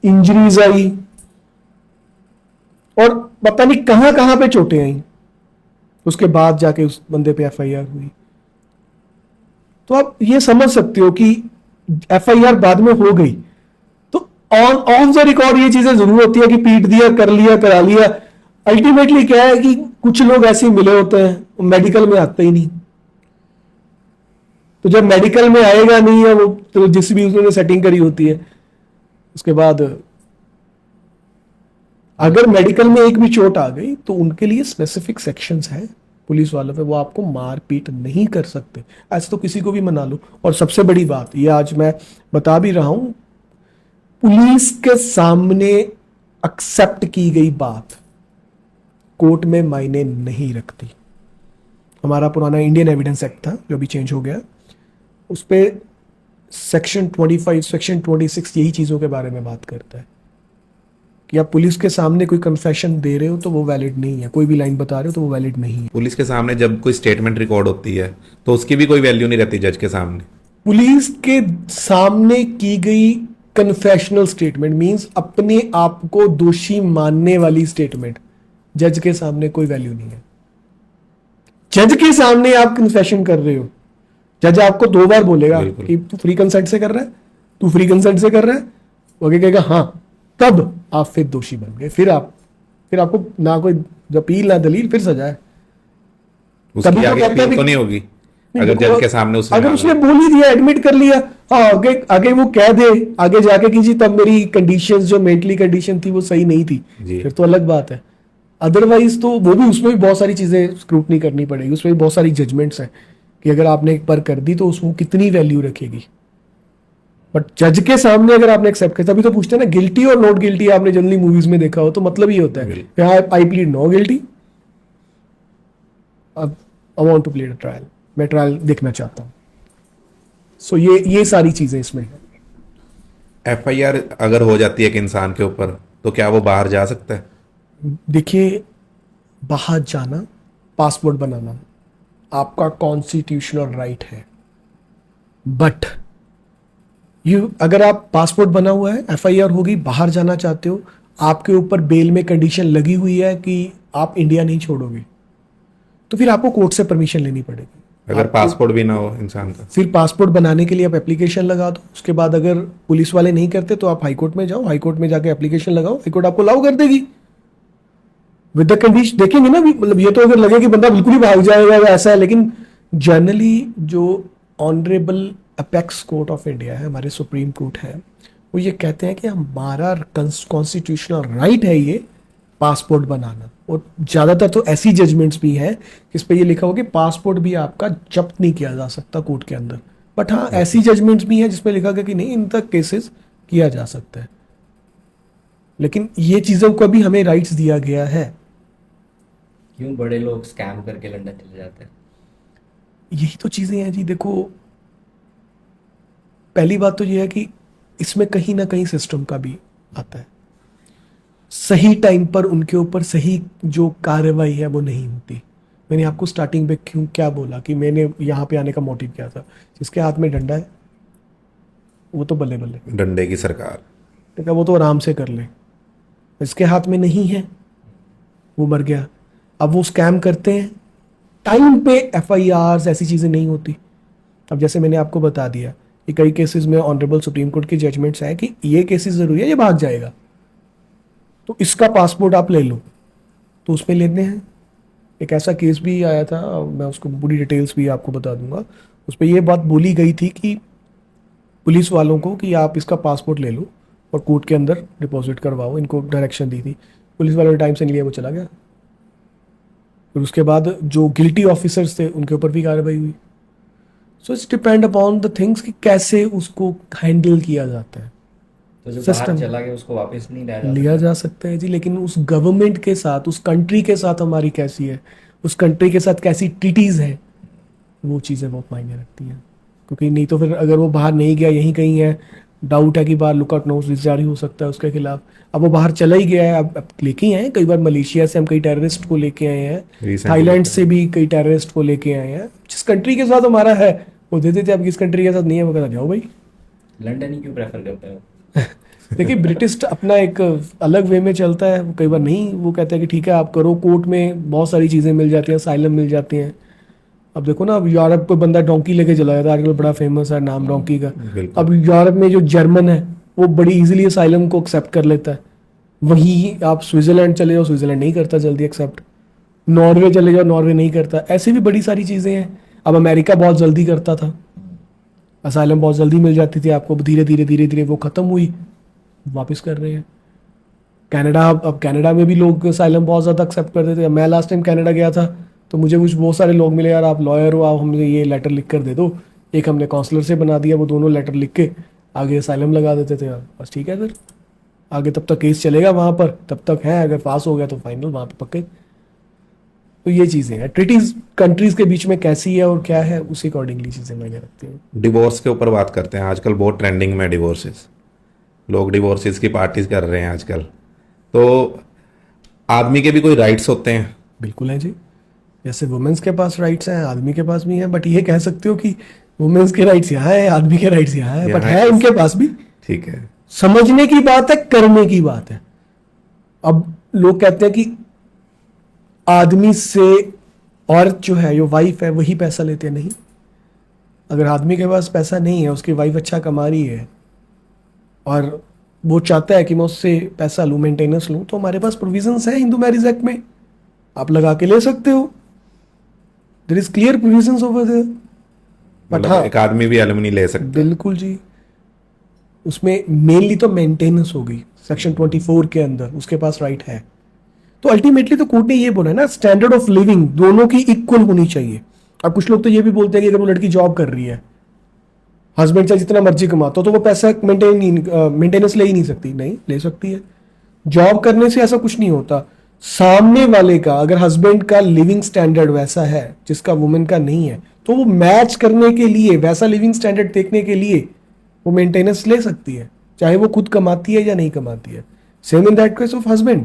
इंजरीज आई, और पता नहीं कहां कहां पे चोटें आई। उसके बाद जाके उस बंदे पे FIR हुई। तो आप ये समझ सकते हो कि FIR बाद में हो गई, तो ऑन ऑफ द रिकॉर्ड ये चीजें जरूर होती है कि पीट दिया, कर लिया, करा लिया। अल्टीमेटली क्या है कि कुछ लोग ऐसे ही मिले होते हैं, मेडिकल में आते ही नहीं। तो जब मेडिकल में आएगा नहीं है वो, तो जिस भी उसने सेटिंग करी होती है, उसके बाद अगर मेडिकल में एक भी चोट आ गई तो उनके लिए स्पेसिफिक सेक्शंस हैं पुलिस वालों पे, वो आपको मार पीट नहीं कर सकते। ऐसे तो किसी को भी मना लो। और सबसे बड़ी बात ये आज मैं बता भी रहा हूं, पुलिस के सामने एक्सेप्ट की गई बात कोर्ट में मायने नहीं रखती। हमारा पुराना इंडियन एविडेंस एक्ट था जो अभी चेंज हो गया, उस पर सेक्शन 25, सेक्शन 26 यही चीज़ों के बारे में बात करता है कि आप पुलिस के सामने कोई कन्फेशन दे रहे हो तो वो वैलिड नहीं है, कोई भी लाइन बता रहे हो तो वो वैलिड नहीं है। पुलिस के सामने जब कोई स्टेटमेंट रिकॉर्ड होती है तो उसकी भी कोई वैल्यू नहीं रहती जज के सामने। पुलिस के सामने की गई कन्फेशनल स्टेटमेंट मींस अपने आप को दोषी मानने वाली स्टेटमेंट, जज के सामने कोई वैल्यू नहीं है। जज के सामने आप कन्फेशन कर रहे हो, जज आपको 2 बार बोलेगा कि तू फ्री कंसेंट से कर रहा है, तू फ्री कंसेंट से कर रहा है, वो कहेगा हाँ, तब आप फिर दोषी बन गए। फिर आपको ना कोई अपील ना दलील, फिर सजा है। उसकी तो आगे कहता है appeal तो भी- नहीं होगी नहीं, अगर देखो, जज के सामने उसने अगर मान उसने लिया। बोल ही दिया, एडमिट कर लिया, हाँ, आगे आगे वो कह दे आगे जाके कि जी तब मेरी कंडीशंस जो मेंटली कंडीशन थी वो सही नहीं थी, जी। फिर तो अलग बात है। अदरवाइज तो वो भी, उसमें भी बहुत सारी चीजें स्क्रूटनी करनी पड़ेगी, उसमें भी बहुत सारी जजमेंट्स हैं कि अगर आपने एक बार कर दी तो उसको कितनी वैल्यू रखेगी। बट जज के सामने अगर आपने एक्सेप्ट किया, तभी तो पूछते हैं ना गिल्टी और नॉट गिल्टी, आपने जनरली मूवीज में देखा हो तो मतलब ये होता है बिल्कुल। आई प्लीड नो गिल्टी, अब I want to play a trial, मैं ट्रायल देखना चाहता हूँ। सो ये सारी चीजें इसमें हैं। FIR अगर हो जाती है एक इंसान के ऊपर तो क्या वो बाहर जा सकता है? देखिए, बाहर जाना, पासपोर्ट बनाना आपका कॉन्स्टिट्यूशनल राइट है, बट अगर आप पासपोर्ट बना हुआ है, FIR होगी, बाहर जाना चाहते हो, आपके ऊपर बेल में कंडीशन लगी हुई है कि आप इंडिया नहीं छोड़ोगे, तो फिर आपको कोर्ट से परमिशन लेनी पड़ेगी। अगर पासपोर्ट भी ना हो इंसान का? फिर पासपोर्ट बनाने के लिए आप एप्लीकेशन लगा दो, उसके बाद अगर पुलिस वाले नहीं करते तो आप हाईकोर्ट में जाओ, हाईकोर्ट में जाके एप्लीकेशन लगाओ, हाईकोर्ट आपको अलाउ कर देगी विद द कंडीशन। देखेंगे ना मतलब ये तो अगर लगे कि बंदा बिल्कुल ही भाग जाएगा या ऐसा है, लेकिन जनरली जो honourable apex court of India है, हमारे सुप्रीम कोर्ट है, वो ये कहते हैं कि हमारा कॉन्स्टिट्यूशनल राइट है ये पासपोर्ट बनाना। और ज़्यादातर तो ऐसी जजमेंट्स भी हैं जिस पे ये लिखा हो कि पासपोर्ट भी आपका जब्त नहीं किया जा सकता कोर्ट के अंदर। बट हाँ, ऐसी जजमेंट्स भी हैं जिसमें लिखा गया कि नहीं, इन तक केसेस किया जा सकता है। लेकिन ये चीज़ों को भी हमें राइट्स दिया गया है। क्यों बड़े लोग स्कैम करके लंदन चले जाते हैं? यही तो चीज़ें हैं जी। देखो, पहली बात तो ये है कि इसमें कहीं ना कहीं सिस्टम का भी आता है। सही टाइम पर उनके ऊपर सही जो कार्रवाई है वो नहीं होती। मैंने आपको स्टार्टिंग में क्या बोला कि मैंने यहाँ पे आने का मोटिव क्या था। जिसके हाथ में डंडा है वो तो बल्ले बल्ले, डंडे की सरकार। ठीक है, वो तो आराम से कर ले। इसके हाथ में नहीं है, वो मर गया। अब वो स्कैम करते हैं, टाइम पे FIRs ऐसी चीज़ें नहीं होती। अब जैसे मैंने आपको बता दिया कि कई केसेस में ऑनरेबल सुप्रीम कोर्ट की जजमेंट्स हैं कि ये केसेस ज़रूरी है, ये भाग जाएगा, तो इसका पासपोर्ट आप ले लो, तो उसमें लेते हैं। एक ऐसा केस भी आया था, मैं उसको पूरी डिटेल्स भी आपको बता दूंगा। उस पर यह बात बोली गई थी कि पुलिस वालों को कि आप इसका पासपोर्ट ले लो और कोर्ट के अंदर डिपॉजिट करवाओ, इनको डायरेक्शन दी थी। पुलिस वालों ने टाइम से नहीं लिया, वो चला गया। फिर उसके बाद जो गिल्टी ऑफिसर्स थे उनके ऊपर भी कार्रवाई हुई। So it's depend upon the things कि कैसे उसको हैंडल किया जाता है। तो जो System. बाहर चला गया उसको वापस नहीं लाया लिया जा सकता है जी, लेकिन उस गवर्नमेंट के साथ, उस कंट्री के साथ हमारी कैसी है, उस कंट्री के साथ कैसी ट्रीटीज है, वो चीज़ें बहुत मायने रखती हैं। क्योंकि नहीं तो फिर अगर वो बाहर नहीं गया, यहीं कहीं है, डाउट है कि बाहर लुकआउट नोटिस जारी हो सकता है उसके खिलाफ। अब वो बाहर चला ही गया है, अब लेके ही आए हैं। कई बार मलेशिया से हम कई टेररिस्ट को लेके आए हैं, Recently थाईलैंड से भी कई टेररिस्ट को लेके आए हैं। जिस कंट्री के साथ हमारा है वो दे देते, अब किस कंट्री के साथ नहीं है वो कहता जाओ भाई। लंदन ही क्यों प्रेफर करते हो? देखिए, ब्रिटिश अपना एक अलग वे में चलता है। कई बार नहीं, वो कहते हैं कि ठीक है आप करो, कोर्ट में बहुत सारी चीज़ें मिल जाती हैं, असाइलम मिल जाती हैं। अब देखो ना, अब यूरोप को बंदा डोंकी लेके चला जाता है, आजकल बड़ा फेमस है नाम डोंकी का। बिल्कुल। अब यूरोप में जो जर्मन है वो बड़ी इजीली असाइलम को एक्सेप्ट कर लेता है। वहीं आप स्विट्जरलैंड चले जाओ, स्विट्जरलैंड नहीं करता जल्दी एक्सेप्ट। नॉर्वे चले जाओ, नॉर्वे नहीं करता। ऐसे भी बड़ी सारी चीज़ें हैं। अब अमेरिका बहुत जल्दी करता था, असाइलम बहुत जल्दी मिल जाती थी आपको। धीरे धीरे धीरे धीरे वो ख़त्म हुई, वापस कर रहे हैं। कनाडा, अब कनाडा में भी लोग असाइलम बहुत ज़्यादा एक्सेप्ट करते थे। मैं लास्ट टाइम कनाडा गया था तो मुझे कुछ बहुत सारे लोग मिले, यार आप लॉयर हो, आप हमें ये लेटर लिख कर दे दो। एक हमने काउंसलर से बना दिया, वो दोनों लेटर लिख के आगे असाइलम लगा देते थे। बस ठीक है, फिर आगे तब तक केस चलेगा वहाँ पर, तब तक है, अगर पास हो गया तो फाइनल वहाँ पे पक्के। तो ये चीज़ें हैं, ट्रीटीज कंट्रीज के बीच में कैसी है और क्या है, उसी अकॉर्डिंगली चीज़ें मायने रखती हैं। डिवोर्स के ऊपर बात करते हैं। आजकल बहुत ट्रेंडिंग में डिवोर्सेस, लोग डिवोर्सेस की पार्टीज कर रहे हैं आजकल। तो आदमी के भी कोई राइट्स होते हैं? बिल्कुल है जी। जैसे वुमेन्स के पास राइट्स हैं, आदमी के पास भी हैं। बट ये कह सकते हो कि वुमेन्स के राइट्स यहाँ है, आदमी के राइट्स यहाँ है, बट यहाँ है है। इनके पास भी। ठीक है। समझने की बात है, करने की बात है। अब लोग कहते हैं कि आदमी से औरत जो है, जो वाइफ है, वही पैसा लेते हैं। नहीं, अगर आदमी के पास पैसा नहीं है, उसकी वाइफ अच्छा कमा रही है और वो चाहता है कि मैं उससे पैसा लूँ, मेंटेनेंस लूँ, तो हमारे पास प्रोविजंस है हिंदू मैरिज एक्ट में, आप लगा के ले सकते हो। There is clear provisions over there. But मतलब हाँ, एक आदमी भी एलुमनी ले सकता है। बिल्कुल जी, उसमें मेनली तो मेंटेनेंस होगी सेक्शन 24 के अंदर, उसके पास राइट है। तो अल्टीमेटली तो कोर्ट ने ये बोला है ना, स्टैंडर्ड ऑफ लिविंग दोनों की इक्वल होनी चाहिए। अब कुछ लोग तो ये भी बोलते हैं कि अगर वो लड़की जॉब कर रही है, हस्बैंड चाहे जितना मर्जी कमाता हो, तो वो पैसा मेंटेनेंस ले ही नहीं सकती। नहीं, ले सकती है। जॉब करने से ऐसा कुछ नहीं होता। सामने वाले का अगर हस्बैंड का लिविंग स्टैंडर्ड वैसा है जिसका वुमेन का नहीं है, तो वो मैच करने के लिए, वैसा लिविंग स्टैंडर्ड देखने के लिए वो मेंटेनेंस ले सकती है, चाहे वो खुद कमाती है या नहीं कमाती है। Same in that case of husband,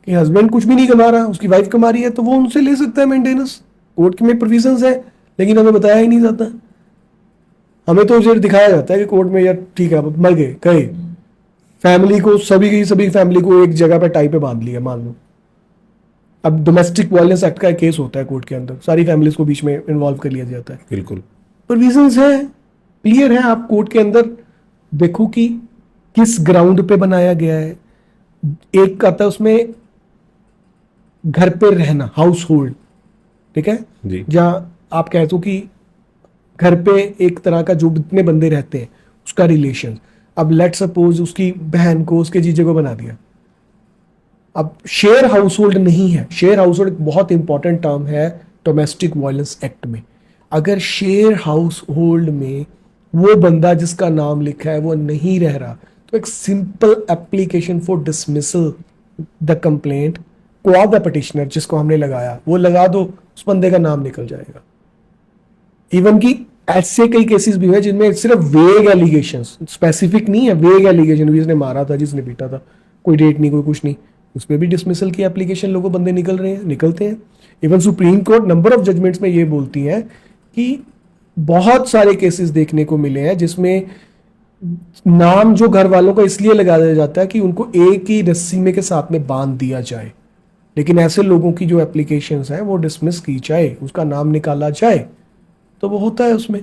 कि हस्बैंड कुछ भी नहीं कमा रहा, उसकी वाइफ कमा रही है, तो वो उनसे ले सकता है मेंटेनेंस। कोर्ट में प्रोविजंस है, लेकिन हमें बताया ही नहीं जाता। हमें तो जो दिखाया जाता है कि कोर्ट में, यार ठीक है मर गए कहे, फैमिली को, सभी की सभी फैमिली को एक जगह पे टाई पे बांध लिया मान लो। अब डोमेस्टिक वायलेंस एक्ट का एक केस होता है कोर्ट के अंदर, सारी फैमिलीज को बीच में इन्वॉल्व कर लिया जाता है। बिल्कुल प्रोविजंस है, क्लियर है। आप कोर्ट के अंदर देखो कि किस ग्राउंड पे बनाया गया है। एक आता है उसमें घर पे रहना, हाउस होल्ड, ठीक है, जी। जहां आप कहते हो कि घर पे एक तरह का जो जितने बंदे रहते हैं उसका रिलेशन। अब लेट सपोज उसकी बहन को उसके जीजे को बना दिया। अब शेयर हाउस होल्ड नहीं है। शेयर हाउस होल्ड एक बहुत इंपॉर्टेंट टर्म है डोमेस्टिक वायलेंस एक्ट में। अगर शेयर हाउस होल्ड में वो बंदा जिसका नाम लिखा है वो नहीं रह रहा, तो एक simple application for dismissal the complaint क्वा द पिटिशनर, जिसको हमने लगाया वो लगा दो, उस बंदे का नाम निकल जाएगा। इवन कि ऐसे कई केसेस भी हुए जिनमें सिर्फ वेग एलिगेशंस, स्पेसिफिक नहीं है, वेग एलिगेशन, जिसने मारा था, जिसने पीटा था, कोई डेट नहीं, कोई कुछ नहीं, उस पर भी डिसमिसल की एप्लीकेशन लोगों बंदे निकल रहे हैं, निकलते हैं। Even supreme court number of judgments में ये बोलती है कि बहुत सारे केसेस देखने को मिले हैं जिसमें नाम जो घर वालों का इसलिए लगा दिया जाता है कि उनको एक ही रस्सी में के साथ में बांध दिया जाए, लेकिन ऐसे लोगों की जो एप्लीकेशंस हैं वो डिसमिस की जाए, उसका नाम निकाला जाए, तो वो होता है उसमें।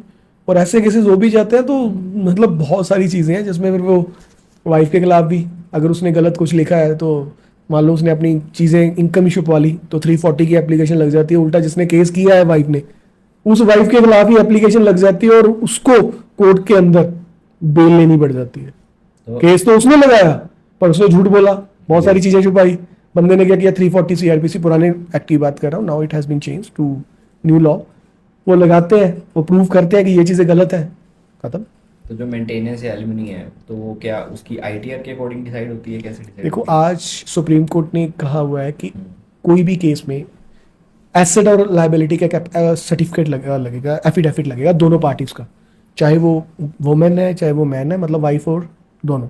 और ऐसे केसेस हो भी जाते हैं, तो मतलब बहुत सारी चीज़ें हैं जिसमें फिर वो वाइफ के खिलाफ भी अगर उसने गलत कुछ लिखा है, तो मान लो उसने अपनी चीज़ें इनकम इशू वाली, तो 340 की एप्लीकेशन लग जाती है। उल्टा जिसने केस किया है वाइफ ने, उस वाइफ के खिलाफ ही एप्लीकेशन लग जाती है और उसको कोर्ट के अंदर बेल लेनी पड़ जाती है। केस तो उसने लगाया पर उसने झूठ बोला, बहुत सारी चीजें छुपाई। बंदे ने क्या किया, 340 सीआरपीसी, पुराने एक्ट की बात कर रहा हूँ, now it has been change to new law. वो लगाते हैं, वो प्रूव करते हैं कि ये चीजें गलत है, खत्म। तो जो मेंटेनेंस या एल्यूमिनी है, तो वो क्या उसकी आईटीआर के अकॉर्डिंग डिसाइड होती है, कैसे डिसाइड? देखो, आज सुप्रीम कोर्ट ने कहा हुआ है कि कोई भी केस में एसेट और लायबिलिटी का सर्टिफिकेट लगेगा, एफिडेविट लगेगा दोनों पार्टीज का, चाहे वो वुमेन है चाहे वो मैन है, मतलब वाइफ और दोनों।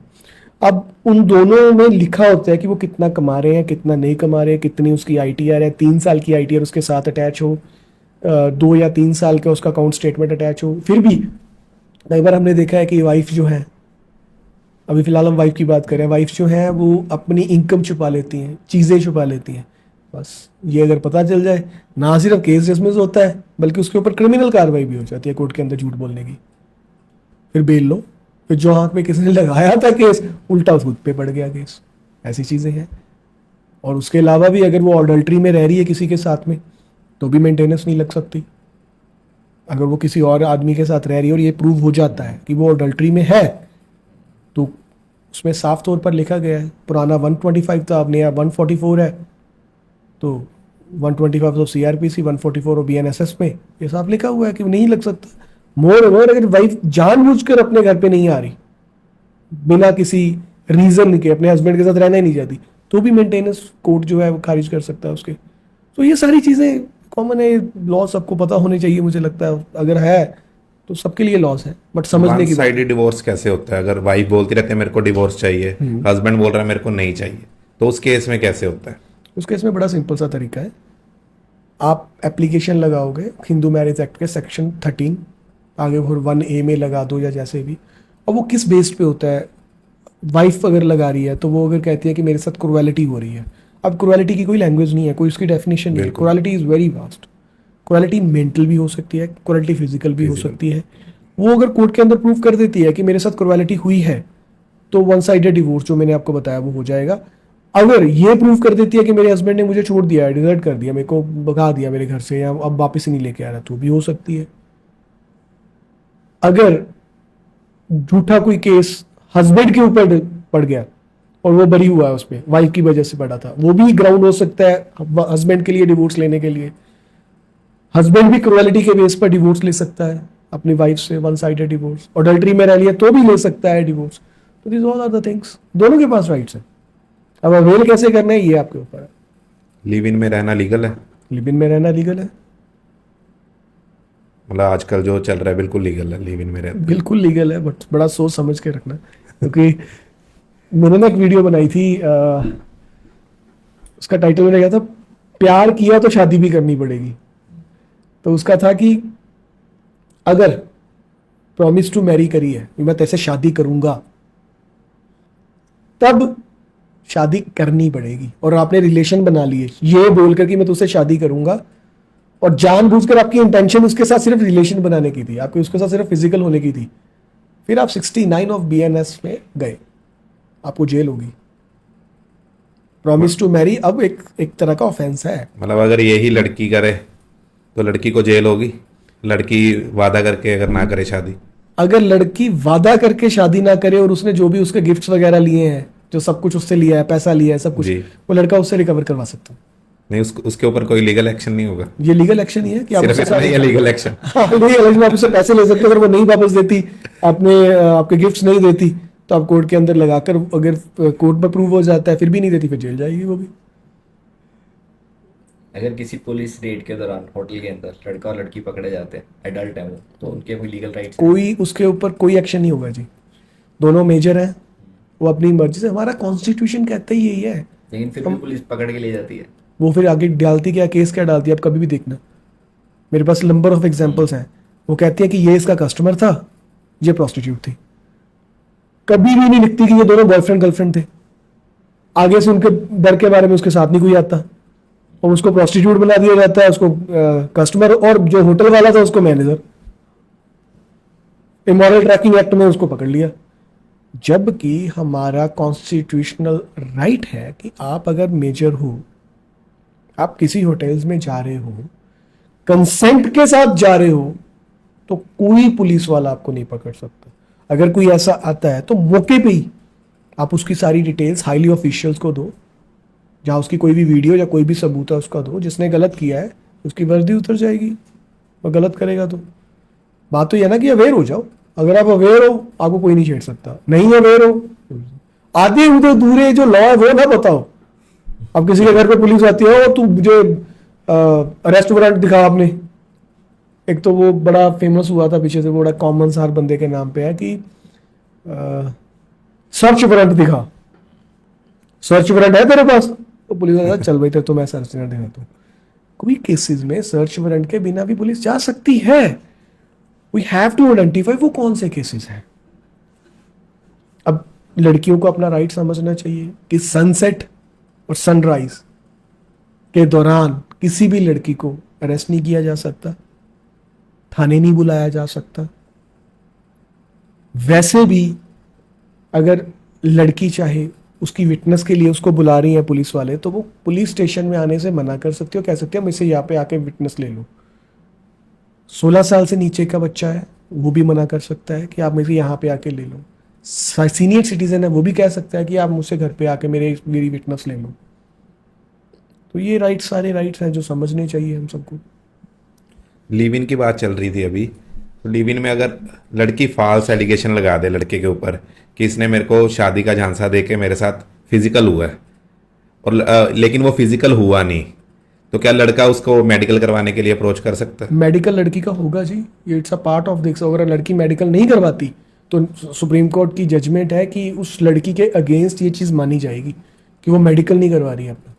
अब उन दोनों में लिखा होता है कि वो कितना कमा रहे हैं, कितना नहीं कमा रहे हैं, कितनी उसकी आईटीआर है, 3 साल की आईटीआर उसके साथ अटैच हो, 2 या 3 साल का उसका अकाउंट स्टेटमेंट अटैच हो। फिर भी कई बार हमने देखा है कि वाइफ जो है, अभी फिलहाल हम वाइफ की बात करें, वाइफ जो है वो अपनी इनकम छुपा लेती हैं, चीज़ें छुपा लेती हैं। बस ये अगर पता चल जाए, ना सिर्फ केस डिसमिस होता है बल्कि उसके ऊपर क्रिमिनल कार्रवाई भी हो जाती है कोर्ट के अंदर झूठ बोलने की। फिर बेल लो, फिर जो हाथ में किसने लगाया था केस, उल्टा उस खुद पे पड़ गया केस। ऐसी चीज़ें हैं। और उसके अलावा भी अगर वो अडल्ट्री में रह रही है किसी के साथ में, तो भी मेंटेनेंस नहीं लग सकती। अगर वो किसी और आदमी के साथ रह रही है और ये प्रूव हो जाता है कि वो अडल्ट्री में है, तो उसमें साफ तौर पर लिखा गया है, पुराना 125 था, अब नया 144 है, तो 125 ऑफ सीआरपीसी, 144 ऑफ बीएनएसएस में ये साफ लिखा हुआ है कि नहीं लग सकता। मोर ओवर अगर वाइफ जानबूझकर अपने घर पे नहीं आ रही, बिना किसी रीजन के अपने हस्बैंड के साथ रहना ही नहीं चाहती, तो भी मेंटेनेंस कोर्ट जो है वो खारिज कर सकता है उसके। तो ये सारी चीज़ें कॉमन है, लॉ सबको पता होने चाहिए, मुझे लगता है। अगर है तो सबके लिए लॉस है, बट समझने की बात है। साइडेड डिवोर्स कैसे होता है? अगर वाइफ बोलती रहती है मेरे को डिवोर्स चाहिए, हस्बैंड बोल रहा है मेरे को नहीं चाहिए, तो उस केस में कैसे होता है? उस केस में बड़ा सिंपल सा तरीका है। आप एप्लीकेशन लगाओगे हिंदू मैरिज एक्ट के सेक्शन 13, आगे फिर 1A में लगा दो या जैसे भी। और वो किस बेस्ड पे होता है, वाइफ अगर लगा रही है तो वो अगर कहती है कि मेरे साथ क्रुएलिटी हो रही है। अब क्रुएलिटी की कोई लैंग्वेज नहीं है, कोई उसकी डेफिनेशन नहीं है। Cruelty is very vast. Cruelty mental भी हो सकती है, क्रुएलिटी फिजिकल भी हो सकती है। वो अगर कोर्ट के अंदर प्रूव कर देती है कि मेरे साथ क्रुएलिटी हुई है, तो वन साइडेड डिवोर्स जो मैंने आपको बताया वो हो जाएगा। अगर ये प्रूव कर देती है कि मेरे हस्बैंड ने मुझे छोड़ दिया है, डिजर्ट कर दिया, मेरे को भगा दिया मेरे घर से, या अब वापस ही नहीं लेके आ रहा, तो भी हो सकती है। अगर झूठा कोई केस हस्बैंड के ऊपर पड़ गया और वो बरी हुआ है, उस पर वाइफ की वजह से पड़ा था, वो भी ग्राउंड हो सकता है हस्बैंड के लिए डिवोर्स लेने के लिए। हस्बैंड भी क्रुएलिटी के बेस पर डिवोर्स ले सकता है अपनी वाइफ से, वन साइडेड डिवोर्स। अडल्ट्री में रह लिया तो भी ले सकता है डिवोर्स। तो this all are the things, दोनों के पास राइट्स है। अब अवेल कैसे करना है ये आपके ऊपर है। लिव इन में रहना लीगल है? लिव इन में रहना लीगल है, मतलब आजकल जो चल रहा है बिल्कुल लीगल है लिव इन में रहना? बिल्कुल लीगल है, बट बड़ा सोच समझ के रखना, क्योंकि मैंने ना एक वीडियो बनाई थी, उसका टाइटल मैंने कहा था प्यार किया तो शादी भी करनी पड़ेगी। तो उसका था कि अगर प्रॉमिस टू मैरी करी है, मैं तैसे शादी करूंगा, तब शादी करनी पड़ेगी। और आपने रिलेशन बना लिए ये बोलकर कि मैं तुझसे शादी करूंगा, और जानबूझकर आपकी इंटेंशन उसके साथ सिर्फ रिलेशन बनाने की थी, आपकी उसके साथ सिर्फ फिजिकल होने की थी, फिर आप 69 ऑफ BNS में गए, आपको जेल होगी। प्रॉमिस टू मैरी अब एक तरह का ऑफेंस है। मतलब अगर यही लड़की करे तो लड़की को जेल होगी, लड़की वादा करके अगर ना करे शादी? अगर लड़की वादा करके शादी ना करे और उसने जो भी उसके गिफ्ट्स वगैरह लिए हैं, जो सब कुछ उससे लिया है, पैसा लिया है, सब कुछ, जी। वो लड़का उससे रिकवर करवा सकता है। नहीं, उसके ऊपर कोई लीगल एक्शन नहीं होगा? ये लीगल एक्शन ही है कि आप सिर्फ उससे इतना ही है लीगल एक्शन? हाँ, लीगल एक्शन, आप उससे पैसे ले सकते हो। अगर वो नहीं वापस देती, आपके गिफ्ट्स नहीं देती, तो आप कोर्ट के अंदर लगाकर, अगर कोर्ट में प्रूव हो जाता है फिर भी नहीं देती, फिर जेल जाएगी वो भी। अगर किसी पुलिस रेड के दौरान होटल के अंदर लड़का और लड़की पकड़े जाते हैं, एडल्ट है वो, तो उनके कोई लीगल राइट्स? कोई उसके ऊपर कोई एक्शन नहीं होगा जी, दोनों मेजर हैं, वो अपनी मर्जी से, हमारा कॉन्स्टिट्यूशन कहता ही यही है। लेकिन फिर भी पुलिस पकड़ के ले जाती है। वो फिर आगे डालती क्या, केस क्या डालती है, आप कभी भी देखना, मेरे पास नंबर ऑफ एग्जांपल्स हैं। वो कहती है कि ये इसका कस्टमर था, ये प्रोस्टिट्यूट थी, कभी भी नहीं लिखती कि ये दोनों बॉयफ्रेंड गर्लफ्रेंड थे। आगे से उनके डर के बारे में उसके साथ नहीं कोई आता, और उसको प्रोस्टिट्यूट बना दिया जाता है, उसको कस्टमर, और जो होटल वाला था उसको मैनेजर। इमोरल ट्रैकिंग एक्ट में उसको पकड़ लिया, जबकि हमारा कॉन्स्टिट्यूशनल राइट है कि आप अगर मेजर हो, आप किसी होटल्स में जा रहे हो, कंसेंट के साथ जा रहे हो, तो कोई पुलिस वाला आपको नहीं पकड़ सकता। अगर कोई ऐसा आता है तो मौके पे ही आप उसकी सारी डिटेल्स हाईली ऑफिशियल्स को दो, जहां उसकी कोई भी वीडियो या कोई भी सबूत है उसका दो। जिसने गलत किया है उसकी वर्दी उतर जाएगी, वो गलत करेगा तो। बात तो यह ना कि अवेयर हो जाओ, अगर आप अवेयर हो आपको कोई नहीं छेड़ सकता, नहीं अवेयर हो आधे उधर दूरे जो लॉ है वो ना बताओ। अब किसी के घर पे पुलिस आती है, तू मुझे अरेस्ट वारंट दिखा आपने। एक तो वो बड़ा फेमस हुआ था पीछे से, वो बड़ा कॉमन सा हर बंदे के नाम पे है कि सर्च वारंट दिखा, सर्च वारंट है तेरे पास? तो पुलिस वाला चल भाई, तो मैं सर्च वारंट दिखाता हूँ। कोई केसेस में सर्च वारंट के बिना भी पुलिस जा सकती है। वी हैव टू आइडेंटिफाई वो कौन से केसेस हैं। अब लड़कियों को अपना राइट समझना चाहिए कि सनसेट और सनराइज के दौरान किसी भी लड़की को अरेस्ट नहीं किया जा सकता, थाने नहीं बुलाया जा सकता। वैसे भी अगर लड़की चाहे, उसकी विटनेस के लिए उसको बुला रही है पुलिस वाले, तो वो पुलिस स्टेशन में आने से मना कर सकती हो, कह सकते हो मुझसे यहाँ पे आके विटनेस ले लो। 16 साल से नीचे का बच्चा है वो भी मना कर सकता है कि आप मुझे यहाँ पे आके ले लो। सीनियर सिटीजन है वो भी कह सकता है कि आप मुझसे घर पे आके मेरी विटनेस ले लो। तो ये राइट्स, सारे राइट्स हैं जो समझने चाहिए हम सबको। लिव इन की बात चल रही थी अभी, तो लिव इन में अगर लड़की फॉल्स एलिगेशन लगा दे लड़के के ऊपर कि इसने मेरे को शादी का झांसा दे के मेरे साथ फिजिकल हुआ है, और लेकिन वो फिजिकल हुआ नहीं, तो क्या लड़का उसको मेडिकल करवाने के लिए अप्रोच कर सकता है? मेडिकल लड़की का होगा जी, ये it's a part of this. अगर लड़की मेडिकल नहीं करवाती तो सुप्रीम कोर्ट की जजमेंट है कि उस लड़की के अगेंस्ट ये चीज़ मानी जाएगी कि वो मेडिकल नहीं करवा रही है अपना।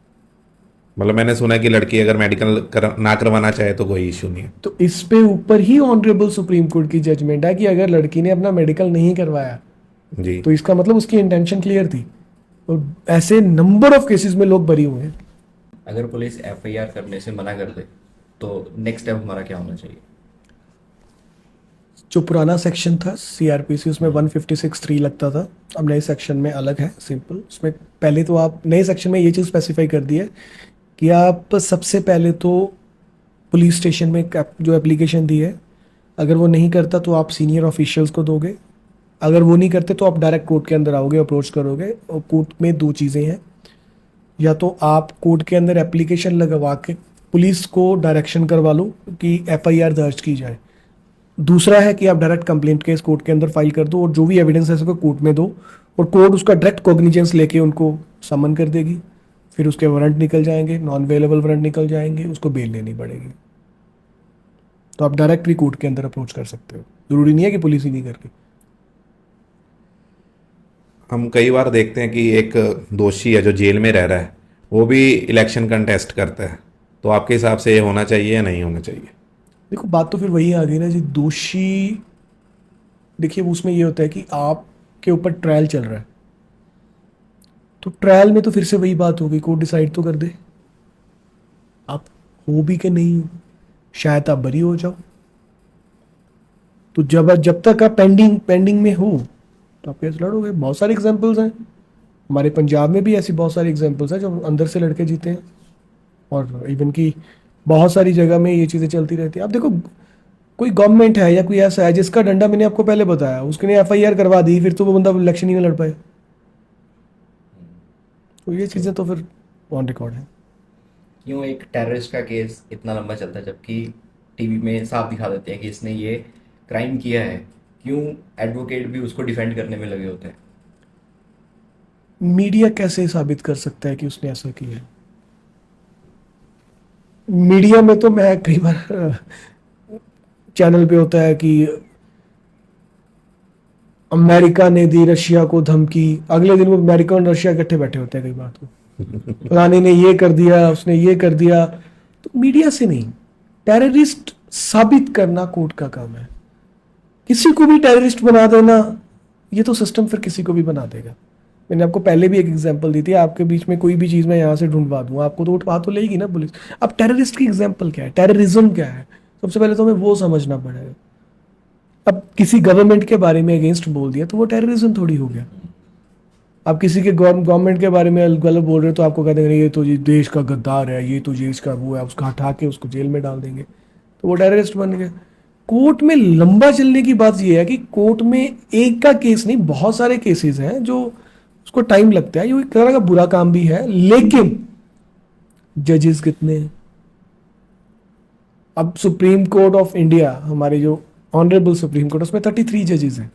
मतलब मैंने सुना है कि लड़की अगर मेडिकल ना करवाना चाहे तो कोई इशू नहीं है। तो इस पे ऊपर ही ऑनरेबल सुप्रीम कोर्ट की जजमेंट है कि अगर लड़की ने अपना मेडिकल नहीं करवाया जी, तो इसका मतलब उसकी इंटेंशन क्लियर थी। और ऐसे नंबर ऑफ केसेस में लोग बरी हुए हैं। अगर पुलिस FIR करने से मना कर दे तो नेक्स्ट स्टेप हमारा क्या होना चाहिए? जो पुराना सेक्शन था सीआरपीसी, उसमें 156(3) लगता था। अब नए सेक्शन में अलग है, सिंपल। उसमें पहले तो आप नए सेक्शन में ये चीज़ स्पेसिफाई कर दी है कि आप सबसे पहले तो पुलिस स्टेशन में जो एप्लीकेशन दी है, अगर वो नहीं करता तो आप सीनियर ऑफिशियल्स को दोगे, अगर वो नहीं करते तो आप डायरेक्ट कोर्ट के अंदर आओगे, अप्रोच करोगे। और कोर्ट में दो चीज़ें हैं, या तो आप कोर्ट के अंदर एप्लीकेशन लगवा के पुलिस को डायरेक्शन करवा लो कि एफआईआर दर्ज की जाए, दूसरा है कि आप डायरेक्ट कंप्लेंट केस कोर्ट के अंदर फाइल कर दो और जो भी एविडेंस है उसको कोर्ट में दो, और कोर्ट उसका डायरेक्ट कॉग्निजेंस लेके उनको समन कर देगी। फिर उसके वारंट निकल जाएंगे, नॉन अवेलेबल वारंट निकल जाएंगे, उसको बेल लेनी पड़ेगी। तो आप डायरेक्ट भी कोर्ट के अंदर अप्रोच कर सकते हो, जरूरी नहीं है कि पुलिस ही नहीं करके। हम कई बार देखते हैं कि एक दोषी है जो जेल में रह रहा है, वो भी इलेक्शन कंटेस्ट करता है, तो आपके हिसाब से ये होना चाहिए या नहीं होना चाहिए? देखो, बात तो फिर वही आ गई ना जी, दोषी। देखिए, उसमें ये होता है कि आपके ऊपर ट्रायल चल रहा है, तो ट्रायल में तो फिर से वही बात होगी, कोर्ट डिसाइड तो कर दे आप हो भी कि नहीं हो, शायद आप बरी हो जाओ। तो जब तक आप पेंडिंग में हो तो आप केस लड़ोगे। बहुत सारे एग्जांपल्स हैं, हमारे पंजाब में भी ऐसी बहुत सारी एग्जांपल्स हैं जो अंदर से लड़के जीते हैं, और इवन की बहुत सारी जगह में ये चीज़ें चलती रहती है। आप देखो, कोई गवर्नमेंट है या कोई ऐसा है जिसका डंडा मैंने आपको पहले बताया, उसने एफआईआर करवा दी, फिर तो वो बंदा इलेक्शन ही ना लड़ पाए। तो ये चीज़ें तो फिर ऑन रिकॉर्ड है। क्यों एक टेररिस्ट का केस इतना लंबा चलता है जबकि टीवी में साफ दिखा देते हैं कि इसने ये क्राइम किया है? क्यों एडवोकेट भी उसको डिफेंड करने में लगे होते हैं? मीडिया कैसे साबित कर सकता है कि उसने ऐसा किया है? मीडिया में तो मैं कई बार चैनल पे होता है कि अमेरिका ने दी रशिया को धमकी, अगले दिन वो अमेरिका और रशिया इकट्ठे बैठे होते हैं कई बार। तो फलाने ने ये कर दिया, उसने ये कर दिया। तो मीडिया से नहीं, टेररिस्ट साबित करना कोर्ट का काम है। किसी को भी टेररिस्ट बना देना, ये तो सिस्टम फिर किसी को भी बना देगा। मैंने आपको पहले भी एक एग्जांपल दी थी, आपके बीच में कोई भी चीज़ मैं यहाँ से ढूंढवा दूँ, आपको तो उठवा तो लेगी ना पुलिस। अब टेररिस्ट की एग्जांपल क्या है, टेररिज्म क्या है, सबसे पहले तो हमें वो समझना पड़ेगा। अब किसी गवर्नमेंट के बारे में अगेंस्ट बोल दिया तो वो टेररिज्म थोड़ी हो गया। आप किसी के गवर्नमेंट के बारे में गलत बोल रहे हो तो आपको कह देंगे ये तो जी देश का गद्दार है, ये तो देश का वो है, उसका हटा के उसको जेल में डाल देंगे, तो वो टेररिस्ट बन गया। कोर्ट में लंबा चलने की बात ये है कि कोर्ट में एक का केस नहीं, बहुत सारे केसेस हैं जो उसको टाइम लगता है। ये एक तरह का बुरा काम भी है, लेकिन जजेस कितने हैं? अब सुप्रीम कोर्ट ऑफ इंडिया, हमारे जो ऑनरेबल सुप्रीम कोर्ट, उसमें 33 जजेस हैं